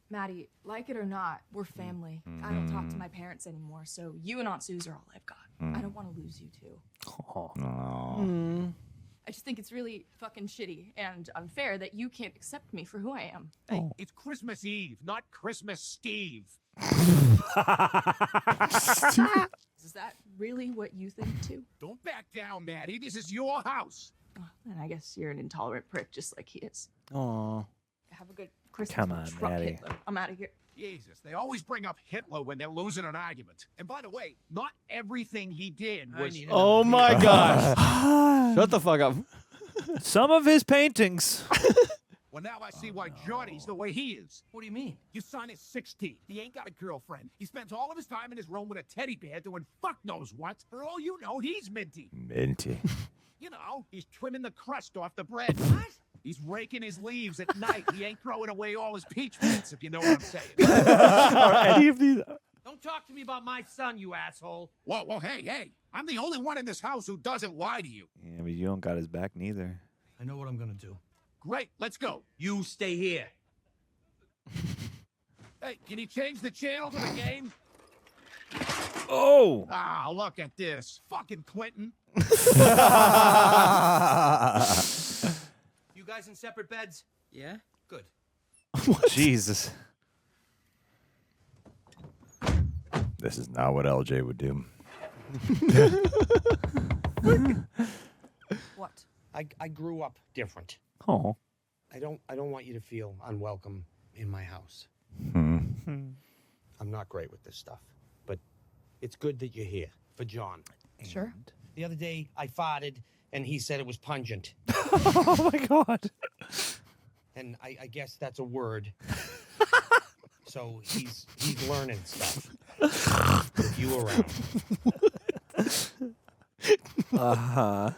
Maddie, like it or not, we're family. I don't talk to my parents anymore, so you and Aunt Suze are all I've got. I don't want to lose you two. I just think it's really fucking shitty and unfair that you can't accept me for who I am. Hey, it's Christmas Eve, not Christmas Steve. Is that really what you think too? Don't back down, Maddie. This is your house. Oh, then I guess you're an intolerant prick just like he is. Aw. Have a good Christmas. Come on, Fuck Maddie. Hitler. I'm out of here. Jesus, they always bring up Hitler when they're losing an argument. And by the way, not everything he did was... Oh my gosh. Shut the fuck up. Some of his paintings. Well, now I see why Johnny's the way he is. What do you mean? Your son is 16. He ain't got a girlfriend. He spends all of his time in his room with a teddy bear doing fuck knows what. For all you know, he's minty. Minty. You know, he's trimming the crust off the bread. What? He's raking his leaves at night. He ain't throwing away all his peach pits, if you know what I'm saying. Are any of these... Don't talk to me about my son, you asshole. Whoa, hey. I'm the only one in this house who doesn't lie to you. Yeah, but you don't got his back neither. I know what I'm gonna do. Great, let's go. You stay here. Hey, can you change the channel to the game? Oh! Ah, look at this. Fucking Clinton. You guys in separate beds? Yeah? Good. Jesus. This is not what LJ would do. What? I grew up different. Oh. I don't want you to feel unwelcome in my house. Hmm. I'm not great with this stuff, but it's good that you're here for John. Sure. The other day I farted and he said it was pungent. Oh my God. And I guess that's a word. So he's learning stuff. With you around. Uh-huh.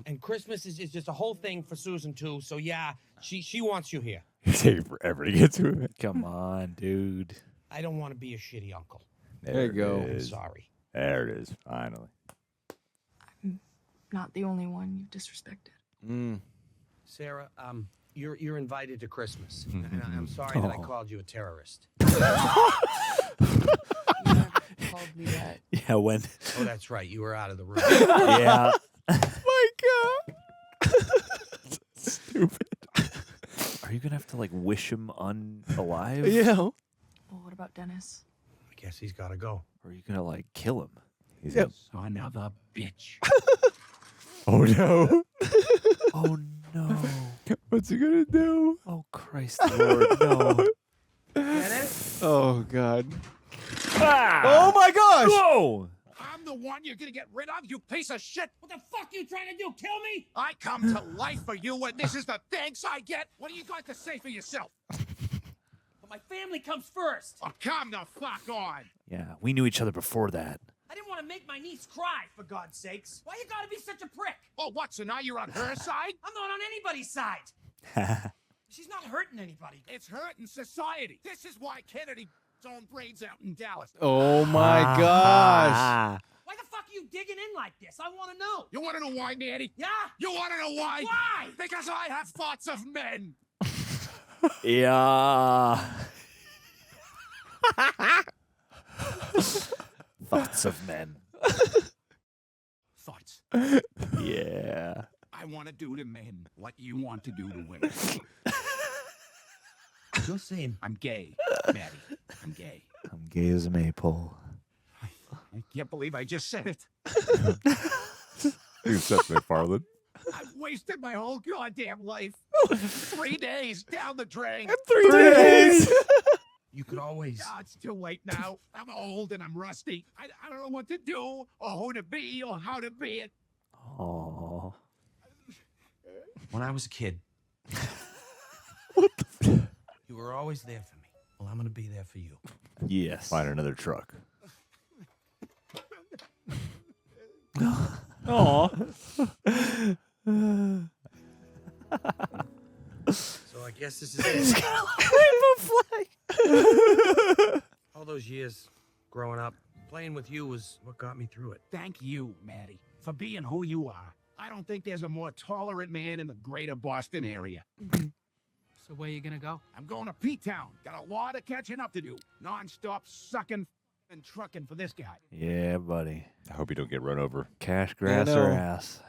And Christmas is just a whole thing for Susan too. So yeah, she wants you here. It's taking forever to get to it. Come on, dude. I don't want to be a shitty uncle. There you go. I'm sorry. There it is, finally. I'm not the only one you've disrespected. Sarah, you're invited to Christmas. And I'm sorry that I called you a terrorist. You never called me that. Yeah, when... Oh, that's right. You were out of the room. Yeah. My God. Stupid. Are you going to have to, like, wish him unalive? Yeah. Well, what about Dennis? I guess he's got to go. Or are you going to, like, kill him? He's Yep. Son of a bitch. Oh, no. Oh, no. What's he going to do? Oh, Christ, Lord, no. Dennis? Oh God. Ah! Oh my gosh. Whoa! I'm the one you're gonna get rid of, you piece of shit. What the fuck are you trying to do? Kill me? I come to life for you, and this is the thanks I get. What do you got to say for yourself? But my family comes first. Oh, come the fuck on. Yeah, we knew each other before that. I didn't want to make my niece cry, for God's sakes. Why you gotta be such a prick? Oh, what, so now you're on her side? I'm not on anybody's side. She's not hurting anybody. It's hurting society. This is why Kennedy own brains out in Dallas. Oh my gosh. Why the fuck are you digging in like this? I want to know. You want to know why, Matty? Yeah? You want to know why? Why? Because I have thoughts of men. Yeah. Thoughts of men. Thoughts. Yeah. I want to do to men what you want to do to women. You're saying I'm gay, Matty. I'm gay. I'm gay as a maypole. I can't believe I just said it. You Seth MacFarlane. I've wasted my whole goddamn life. 3 days down the drain. 3 days. you could always... Oh, it's too late now. I'm old and I'm rusty. I don't know what to do or who to be or how to be it. Oh. When I was a kid, were always there for me. Well, I'm gonna be there for you. Yes. Find another truck. Aw. So I guess this is it. All those years growing up, playing with you was what got me through it. Thank you, Matty, for being who you are. I don't think there's a more tolerant man in the greater Boston area. So where you gonna go? I'm going to P-Town. Got a lot of catching up to do. Non-stop sucking and trucking for this guy. Yeah, buddy. I hope you don't get run over. Cash, grass, or ass.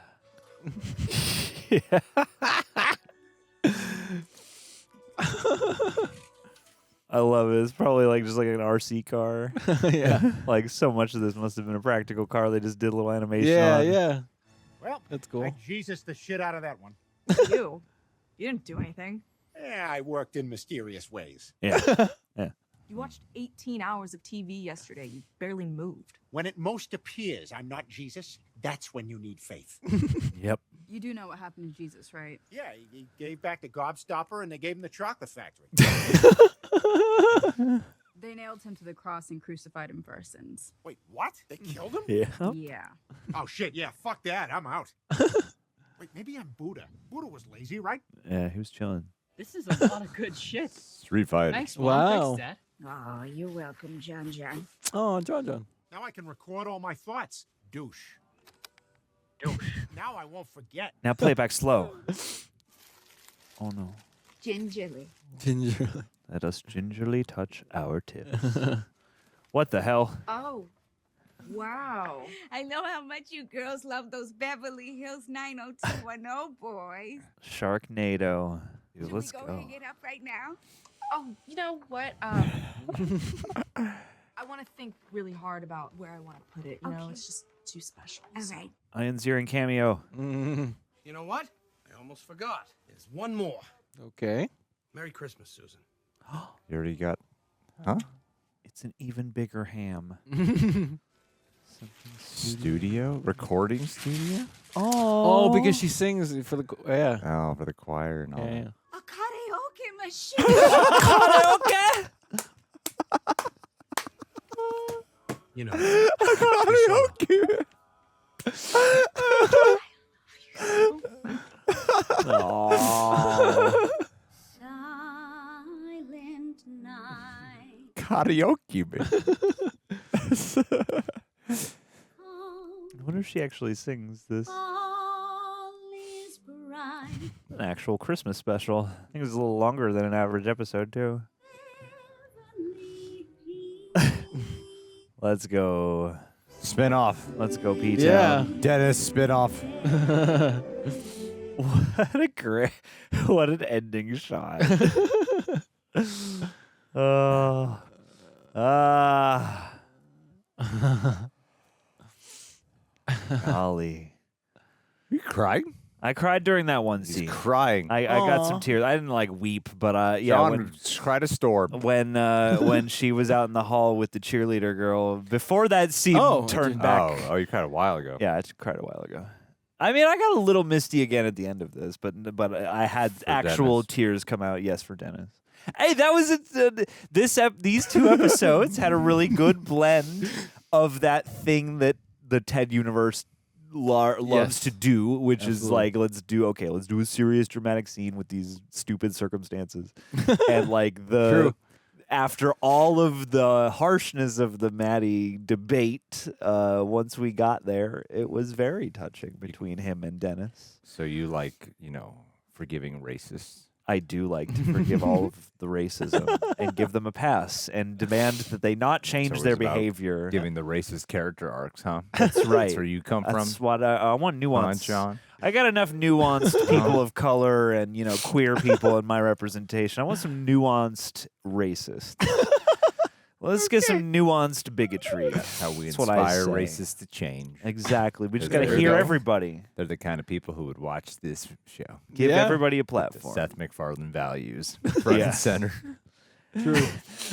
I love it. It's probably like just like an RC car. Yeah. Like so much of this must have been a practical car. They just did a little animation Yeah, on. yeah. Well, That's cool. I Jesus the shit out of that one. You didn't do anything. Yeah, I worked in mysterious ways. Yeah. Yeah. You watched 18 hours of TV yesterday. You barely moved. When it most appears I'm not Jesus, that's when you need faith. Yep. You do know what happened to Jesus, right? Yeah, he gave back the gobstopper and they gave him the chocolate factory. They nailed him to the cross and crucified him for our sins. Wait, what? They killed him? Yeah. Yeah. Oh, shit, yeah, fuck that. I'm out. Wait, maybe I'm Buddha. Buddha was lazy, right? Yeah, he was chilling. This is a lot of good shit. Street fighter. Thanks, Wow. Mom. Thanks, Dad. Oh, you're welcome, John. Oh, John. Now I can record all my thoughts. Douche. Douche. Now I won't forget. Now play it back slow. Oh no. Gingerly. Ginger. Let us gingerly touch our tips. What the hell? Oh, wow. I know how much you girls love those Beverly Hills 90210 boys. Sharknado. Dude, Should let's we go go. hang it up right now? Oh, you know what? I want to think really hard about where I want to put it. You know, it's just too special. All right. Ian Ziering cameo. You know what? I almost forgot. There's one more. Okay. Merry Christmas, Susan. You already got... Huh? It's an even bigger ham. Studio? Recording studio? Oh, because she sings for the yeah. Oh, for the choir and all. Yeah. A karaoke machine. Karaoke. You know. Karaoke. Oh. Silent night. Karaoke, man. I wonder if she actually sings this. All is bright. An actual Christmas special. I think it was a little longer than an average episode, too. Let's go. Spin-off. Let's go, P-Town. Yeah. Dennis spin-off. What a great, what an ending shot. Golly. You crying? I cried during that one He's scene. crying. I got some Aw. tears. I didn't like weep, but yeah, John cried a storm. when she was out in the hall with the cheerleader girl before that scene turned back. Oh, you cried a while ago. Yeah, I cried a while ago. I mean, I got a little misty again at the end of this, but I had actual Dennis. tears come out. Yes, for Dennis. Hey, that was it. These two episodes had a really good blend of that thing that the TED universe loves to do, which is like, let's do a serious dramatic scene with these stupid circumstances, and like after all of the harshness of the Matty debate, once we got there, it was very touching between him and Dennis. So you like, forgiving racists? I do like to forgive all of the racism and give them a pass and demand that they not change So their it's about behavior. Giving the racist character arcs, huh? That's right. That's where you come That's from. what I want nuance. John. I got enough nuanced people of color and queer people in my representation. I want some nuanced racist. Let's get some nuanced bigotry. That's how we That's what I inspire say. racists to change. Exactly. We just got There to you hear go. everybody. They're the kind of people who would watch this show. Give Yeah. everybody a The platform. Seth MacFarlane values front and center. True.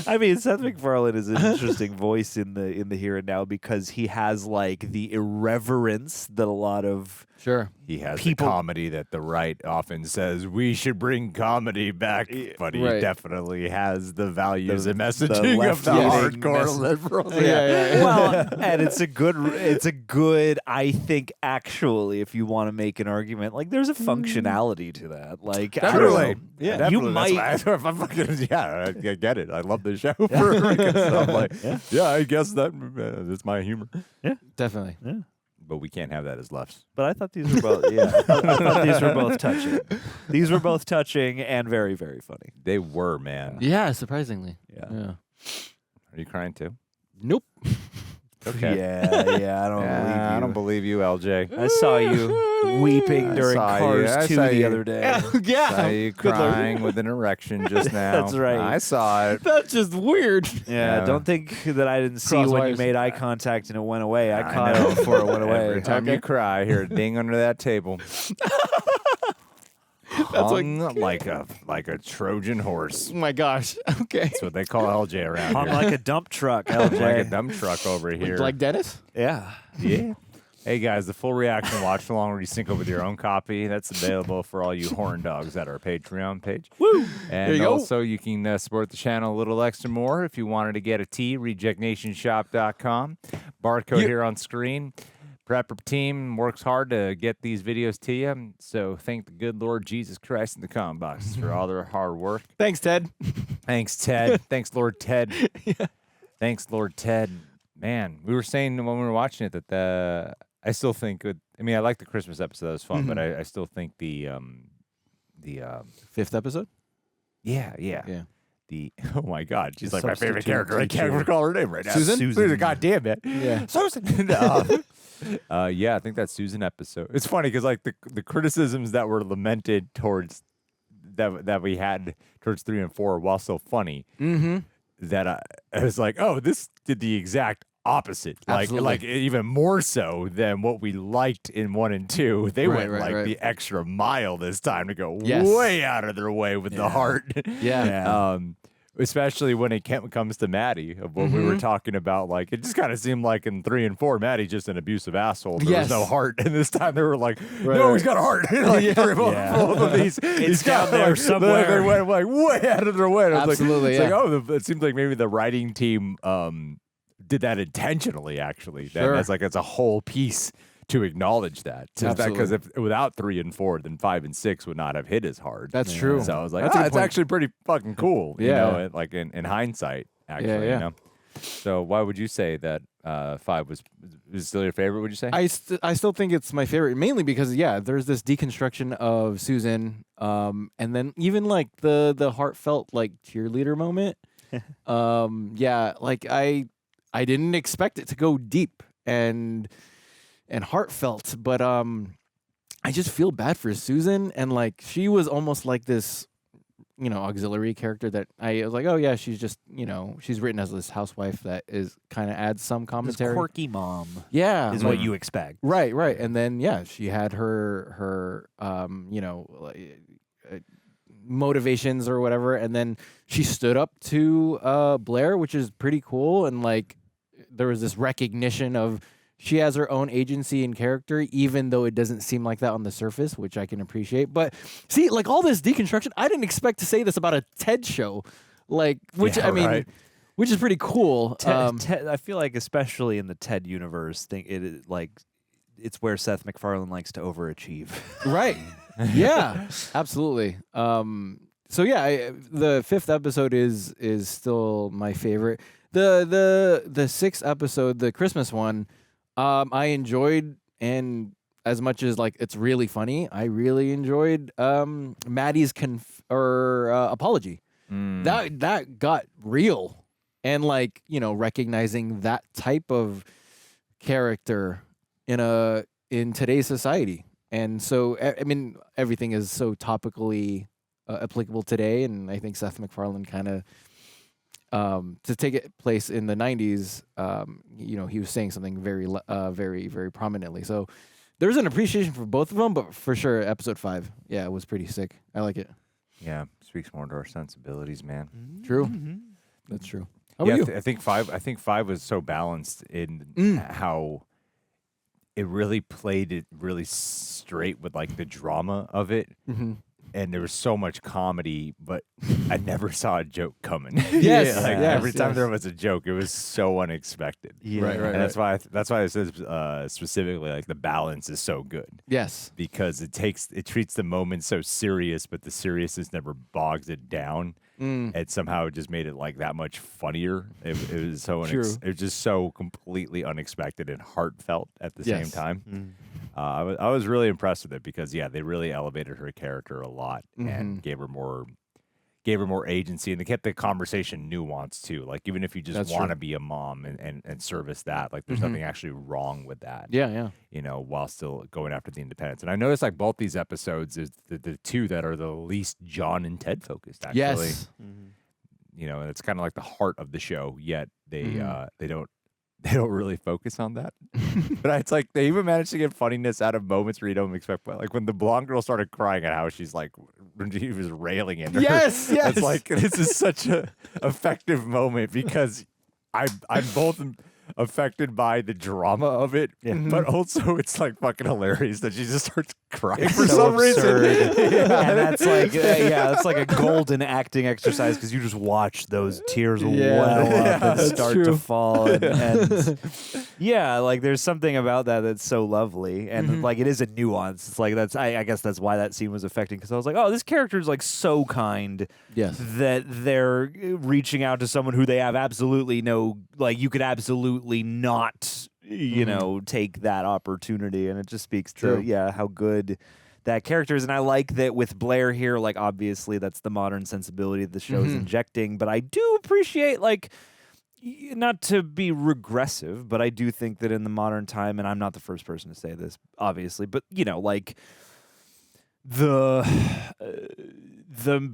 I mean, Seth MacFarlane is an interesting voice in the here and now because he has like the irreverence that a lot of Sure. He has People- the comedy that the right often says we should bring comedy back, but he Right. definitely has the values and the messaging of the left-leaning hardcore liberals. Yeah. Well, and it's a good. I think actually, if you want to make an argument, like there's a functionality to that. Like I don't Definitely. know. Yeah, you definitely. might. That's why I'm fucking, I get it. I love the show because I'm like, I guess that's my humor. Definitely. But we can't have that as lefts. But I thought these were both. Yeah, I thought these were both touching. These were both touching and very, very funny. They were, man. Yeah, surprisingly. Yeah. Are you crying too? Nope. Okay. Yeah. I don't believe you. I don't believe you, LJ. I saw you weeping during Cars 2 the other day. Yeah. Saw you crying with an erection just now. That's right. I saw it. That's just weird. Yeah, don't think that I didn't see when you Crosswires. made eye contact and it went away. I caught know. it before it went away. Every time you cry, I hear a ding under that table. That's like a Trojan horse. Oh my gosh. Okay. That's what they call LJ around Hung here. like a dump truck, Hung LJ. like a dump truck over here. Like Dennis? Yeah. Yeah. Hey guys, the full reaction watch along where you sync up with your own copy. That's available for all you horn dogs at our Patreon page. Woo! And There you go. also, you can support the channel a little extra more if you wanted to get a tee. RejectNationShop.com. Barcode here on screen. Prepper team works hard to get these videos to you. So thank the good Lord Jesus Christ in the comment boxes for all their hard work. Thanks, Ted. Thanks, Ted. Thanks, Lord Ted. Thanks, Lord Ted. Man, we were saying when we were watching it that I still think I like the Christmas episode. That was fun, but I still think the fifth episode? Yeah. Oh my God, she's like my favorite Substitute character. I can't teacher. recall her name right now. Susan? God damn it. Yeah. Susan. Yeah, I think that Susan episode. It's funny because like the criticisms that were lamented towards that we had towards 3 and 4, while so funny, that I was like, oh, this did the exact opposite. Like even more so than what we liked in 1 and 2. They went the extra mile this time to go way out of their way with the heart. Yeah. Especially when it comes to Matty, of what we were talking about. Like, it just kind of seemed like in 3 and 4, Matty's just an abusive asshole. There was no heart. And this time they were like, no, he's got a heart. Like, both of these. It's down there somewhere. They went like way out of their way. And I was Absolutely, like, it's like, it seems like maybe the writing team did that intentionally, actually. Sure. That's like, it's a whole piece to acknowledge that. Because if without 3 and 4, then 5 and 6 would not have hit as hard. That's true. So I was like, That's a good it's point. actually pretty fucking cool. You Yeah. know, like in hindsight, actually. Yeah. You know? So why would you say that 5 was still your favorite, would you say? I still think it's my favorite, mainly because there's this deconstruction of Susan, and then even like the heartfelt like cheerleader moment. Like I didn't expect it to go deep and heartfelt, but I just feel bad for Susan, and like she was almost like this, auxiliary character that I was like, oh yeah, she's just, she's written as this housewife that is kind of adds some commentary. This quirky mom. Yeah, is what you expect. Right, and then she had her motivations or whatever, and then she stood up to Blaire, which is pretty cool, and like there was this recognition of she has her own agency and character, even though it doesn't seem like that on the surface, which I can appreciate. But see, like all this deconstruction, I didn't expect to say this about a TED show, which is pretty cool. Ted, I feel like, especially in the TED universe, it's where Seth MacFarlane likes to overachieve. Right. Yeah, absolutely. The 5th episode is still my favorite. The 6th episode, the Christmas one, I enjoyed, and as much as like it's really funny, I really enjoyed Matty's apology. That got real, and like recognizing that type of character in today's society. And so, I mean, everything is so topically applicable today, and I think Seth MacFarlane kind of, to take it place in the 90s, he was saying something very, very, very prominently. So there's an appreciation for both of them, but for sure, episode 5, it was pretty sick. I like it. Yeah, speaks more to our sensibilities, man. True. That's true. How about you? I think 5 was so balanced in how it really played it really straight with like the drama of it. Mm-hmm. And there was so much comedy, but I never saw a joke coming. Yes, Like, yes, every time yes. there was a joke, it was so unexpected. Yeah. Right, right, And that's why it says specifically like the balance is so good. Yes. Because it treats the moment so serious, but the seriousness never bogs it down. And somehow it just made it like that much funnier. It was so True. it was just so completely unexpected and heartfelt at the same Yes. time. I was really impressed with it because they really elevated her character a lot and gave her more agency, and they kept the conversation nuanced too. Like even if you just That's want to true. be a mom and service that, like there's nothing actually wrong with that. Yeah. You know, while still going after the independence. And I noticed like both these episodes is the two that are the least John and Ted focused. Actually, Yes. you know, and it's kind of like the heart of the show. Yet they don't really focus on that. But it's like they even managed to get funniness out of moments where you don't expect. Like when the blonde girl started crying at how she's like when he was railing at her. Yes, yes. It's like this is such a effective moment because I'm both affected by the drama of it, but also it's like fucking hilarious that she just starts crying for some reason. And that's like that's like a golden acting exercise because you just watch those tears well up and start to fall and like there's something about that's so lovely and like it is a nuance. It's like I guess that's why that scene was affecting because I was like, oh, this character is like so kind that they're reaching out to someone who they have absolutely no, like you could absolutely not take that opportunity, and it just speaks to how good that character is. And I like that with Blaire here, like obviously that's the modern sensibility that the show is injecting, but I do appreciate, like, not to be regressive, but I do think that in the modern time, and I'm not the first person to say this obviously, but like the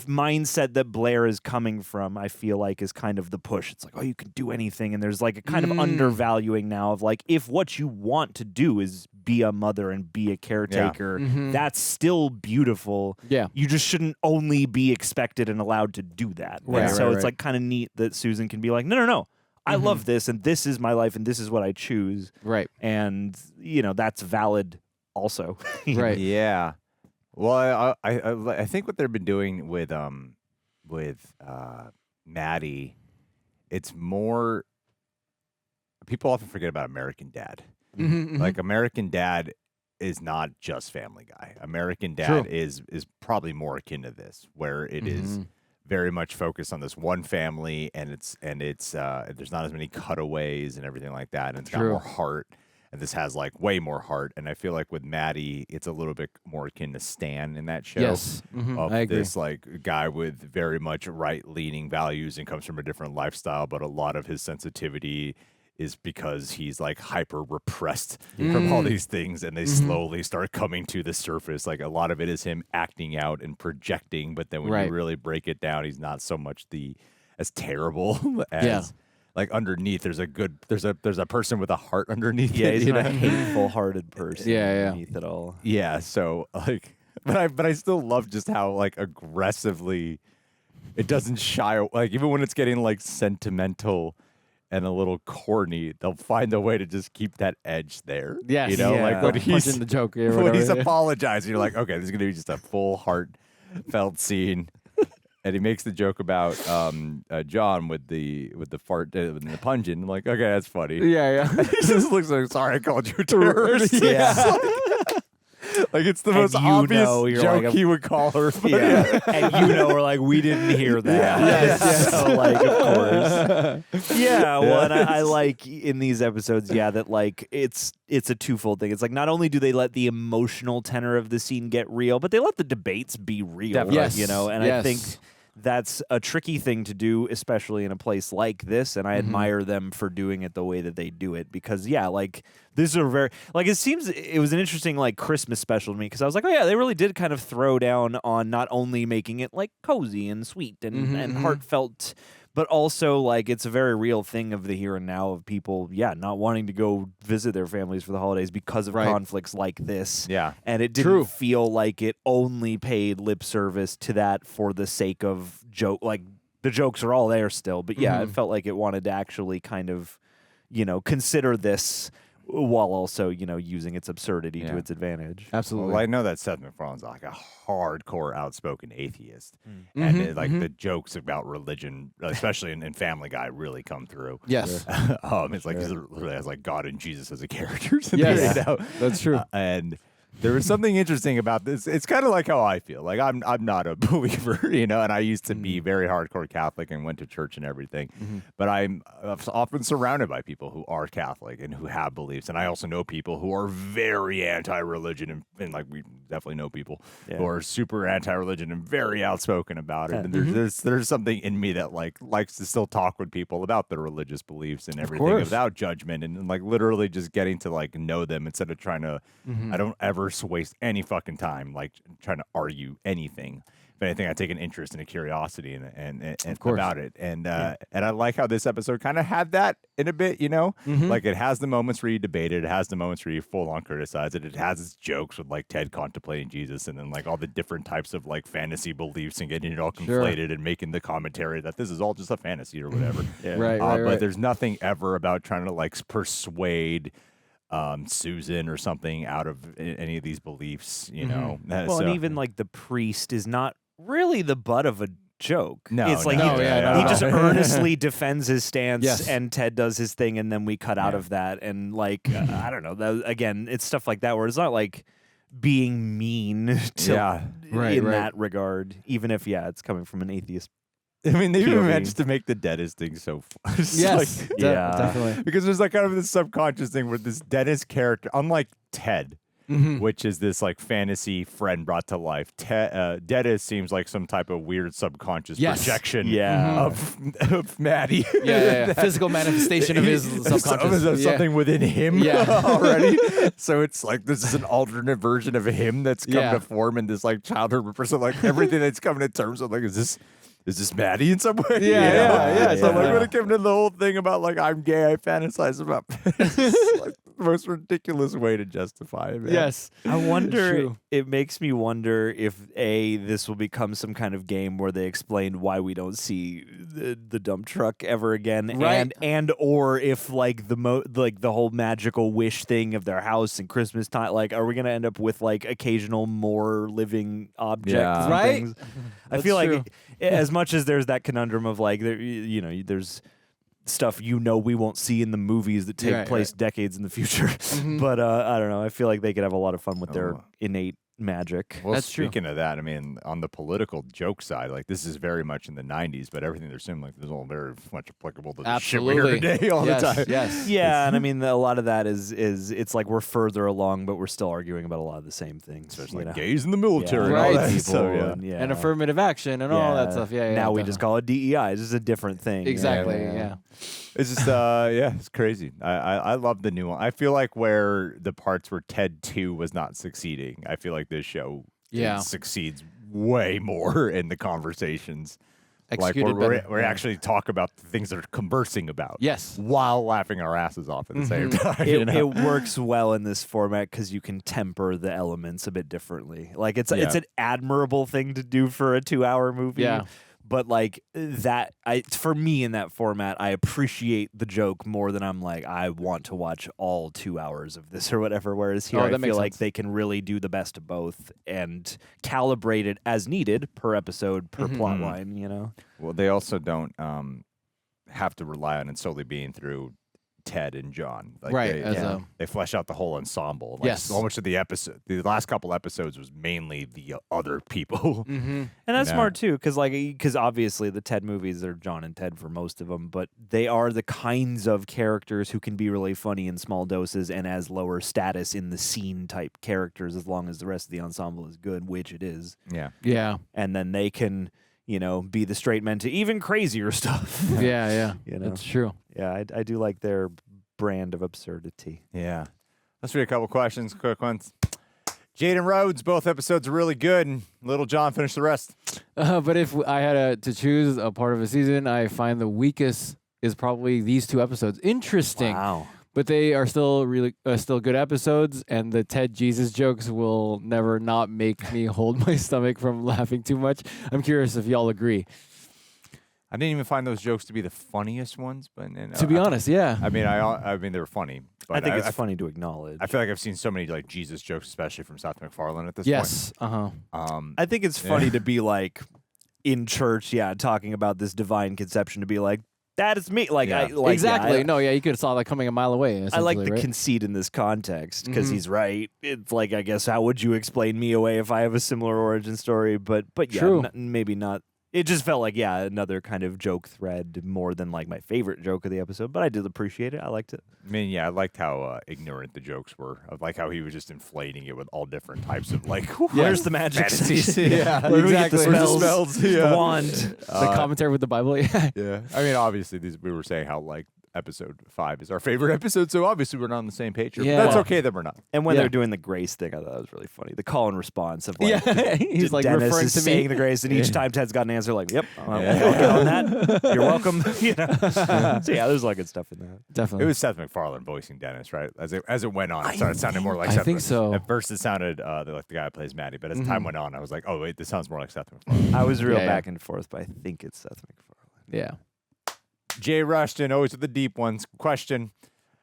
mindset that Blaire is coming from, I feel like, is kind of the push. It's like, oh, you can do anything. And there's like a kind of undervaluing now of like, if what you want to do is be a mother and be a caretaker, that's still beautiful. Yeah. You just shouldn't only be expected and allowed to do that. Right, And so right, it's like kind of neat that Susan can be like, no. I love this and this is my life and this is what I choose. Right. And, that's valid also. Right. Yeah. Well, I think what they've been doing with Matty, it's more. People often forget about American Dad. Like American Dad is not just Family Guy. American Dad is probably more akin to this, where it is very much focused on this one family, and it's there's not as many cutaways and everything like that, and it's got more heart. And this has like way more heart, and I feel like with Matty, it's a little bit more akin to Stan in that show. Yes, of I agree. This like guy with very much right-leaning values and comes from a different lifestyle, but a lot of his sensitivity is because he's like hyper repressed from all these things, and they slowly start coming to the surface. Like a lot of it is him acting out and projecting, but then when you really break it down, he's not so much as terrible as. Like underneath, there's a person with a heart underneath. Yeah, it, he's not a hateful-hearted person. Underneath it all. Yeah, so like, but I still love just how like aggressively it doesn't shy. Like even when it's getting like sentimental and a little corny, they'll find a way to just keep that edge there. Yes, like when he's punching the joke or when whatever, he's apologizing, you're like, okay, this is gonna be just a full heartfelt scene. And he makes the joke about John with the fart and the pungent. I'm like, okay, that's funny. Yeah. He just looks like, sorry, I called you a terrorist. Yeah. Like it's the most obvious joke like he would call her. Yeah, and we're like, we didn't hear that. Yes. So like, of course. Yeah, well, and I like in these episodes, that like it's a twofold thing. It's like not only do they let the emotional tenor of the scene get real, but they let the debates be real. Definitely. Yes. And I think that's a tricky thing to do, especially in a place like this. And I admire them for doing it the way that they do it because, like, this is a very, like, it seems it was an interesting, like, Christmas special to me because I was like, oh, yeah, they really did kind of throw down on not only making it, like, cozy and sweet and heartfelt, but also, like, it's a very real thing of the here and now of people, not wanting to go visit their families for the holidays because of conflicts like this. Yeah. And it didn't feel like it only paid lip service to that for the sake of joke. Like, the jokes are all there still. But, it felt like it wanted to actually kind of, consider this while also, using its absurdity to its advantage. Absolutely. Well, I know that Seth MacFarlane's like a hardcore, outspoken atheist, and the jokes about religion, especially in Family Guy, really come through. Yes. It's like it literally has like God and Jesus as a characters. Yes, that's true. And there was something interesting about this. It's kind of like how I feel. Like I'm not a believer, and I used to be very hardcore Catholic and went to church and everything. But I'm often surrounded by people who are Catholic and who have beliefs. And I also know people who are very anti-religion, and like we definitely know people who are super anti-religion and very outspoken about it. And there's something in me that likes to still talk with people about their religious beliefs and everything without judgment, and like literally just getting to like know them instead of trying to. I don't ever waste any fucking time like trying to argue anything. If anything, I take an interest and a curiosity and about it. And I like how this episode kind of had that in a bit, like it has the moments where you debate it. It has the moments where you full on criticize it. It has its jokes with like Ted contemplating Jesus and then like all the different types of like fantasy beliefs and getting it all conflated and making the commentary that this is all just a fantasy or whatever. Right. But there's nothing ever about trying to like persuade Susan or something out of any of these beliefs, Well, and even like the priest is not really the butt of a joke. No, it's like he just earnestly defends his stance, and Ted does his thing, and then we cut out of that. And like I don't know, again, it's stuff like that where it's not like being mean to that regard, even if it's coming from an atheist. I mean, they even managed to make the dentist thing so fun. Yes, definitely. Because there's like kind of this subconscious thing where this dentist character, unlike Ted, which is this like fantasy friend brought to life, Dennis seems like some type of weird subconscious projection of Matty. Physical manifestation of his subconscious. Something within him already. So it's like this is an alternate version of him that's come to form in this like childhood person. Like everything that's coming to terms with like, is this Matty in some way? So like when it came to the whole thing about like I'm gay, I fantasize about it's like the most ridiculous way to justify it. Man. Yes. I wonder, it makes me wonder if this will become some kind of game where they explain why we don't see the dump truck ever again, and or if like the whole magical wish thing of their house and Christmas time, like are we gonna end up with like occasional more living objects and things? I feel like as much as there's that conundrum of like there's stuff we won't see in the movies that take place decades in the future, but I don't know. I feel like they could have a lot of fun with their innate magic. Well, speaking of that, I mean, on the political joke side, like this is very much in the '90s, but everything they're saying, like, is all very much applicable to the shit we hear today all the time. Yes, and I mean, a lot of that is it's like we're further along, but we're still arguing about a lot of the same things, especially like gays in the military, and all that people, stuff, and affirmative action and all that stuff. Now we just call it DEI. This is a different thing. Exactly. It's just it's crazy. I love the new one. I feel like where the parts where Ted 2 was not succeeding, I feel like this show succeeds way more in the conversations. Executed like we actually talk about the things they're conversing about. Yes. While laughing our asses off at the same time. It works well in this format because you can temper the elements a bit differently. Like it's an admirable thing to do for a 2-hour movie. Yeah. But like that, for me in that format, I appreciate the joke more than I'm like, I want to watch all 2 hours of this or whatever. Whereas here, I feel like they can really do the best of both and calibrate it as needed per episode, per plot line, Well, they also don't have to rely on it solely being through Ted and John. Like they flesh out the whole ensemble. Like so much of the last couple episodes was mainly the other people. And that's smart too, because obviously the Ted movies are John and Ted for most of them, but they are the kinds of characters who can be really funny in small doses and as lower status in the scene type characters, as long as the rest of the ensemble is good, which it is. Yeah. And then they can be the straight men to even crazier stuff. That's true. Yeah, I do like their brand of absurdity. Yeah. Let's read a couple questions, quick ones. Jade and Rhodes, both episodes are really good, and Little John finished the rest. But if I had to choose a part of a season, I find the weakest is probably these 2 episodes. Interesting. Wow. But they are still really still good episodes, and the Ted Jesus jokes will never not make me hold my stomach from laughing too much. I'm curious if y'all agree. I didn't even find those jokes to be the funniest ones, but to be honest, yeah. I mean they were funny. But I think it's funny to acknowledge. I feel like I've seen so many like Jesus jokes, especially from Seth MacFarlane at this yes. point. I think it's funny to be like in church, talking about this divine conception, to be like, that is me. Like, exactly. No, you could have saw that coming a mile away. I like the right? conceit in this context because he's right. It's like, I guess, how would you explain me away if I have a similar origin story? But yeah, True. Maybe not. It just felt like, another kind of joke thread more than like my favorite joke of the episode. But I did appreciate it. I liked it. I mean, I liked how ignorant the jokes were. I like how he was just inflating it with all different types of like, where's the magic? Yeah, Where do we get the exactly. spells? Yeah. The wand. The commentary with the Bible. Yeah. I mean, obviously, we were saying how like episode 5 is our favorite episode, so obviously we're not on the same page. Yeah. That's okay that we're not. And when they're doing the grace thing, I thought that was really funny. The call and response of like, he's like Dennis referring is to saying me. the grace, and each time Ted's got an answer, like, yep, I'll get on that. You're welcome. So there's a lot of good stuff in that. Definitely. It was Seth MacFarlane voicing Dennis, right? As it went on, it started sounding more like Seth. I think so. At first, it sounded like the guy who plays Matty, but as time went on, I was like, oh wait, this sounds more like Seth MacFarlane. I was real back and forth, but I think it's Seth MacFarlane. Yeah. Jay Rushton, always with the deep ones. Question: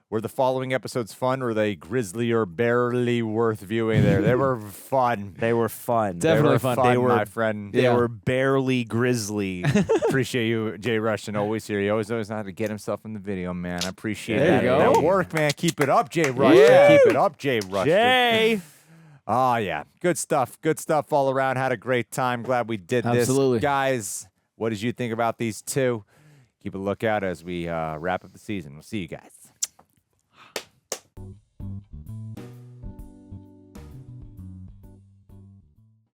were the following episodes fun, or were they grisly or barely worth viewing? They were fun. They were fun. Definitely fun. fun. They were, my friend. They were barely grisly. Appreciate you, Jay Rushton. Always here. He always knows how to get himself in the video, man. I appreciate There that. you go. That work, man. Keep it up, Jay Rushton. Yeah. Keep it up, Jay Rushton. Jay. Oh, yeah. Good stuff. Good stuff all around. Had a great time. Glad we did Absolutely. this. Guys, what did you think about these two? Keep a lookout as we wrap up the season. We'll see you guys.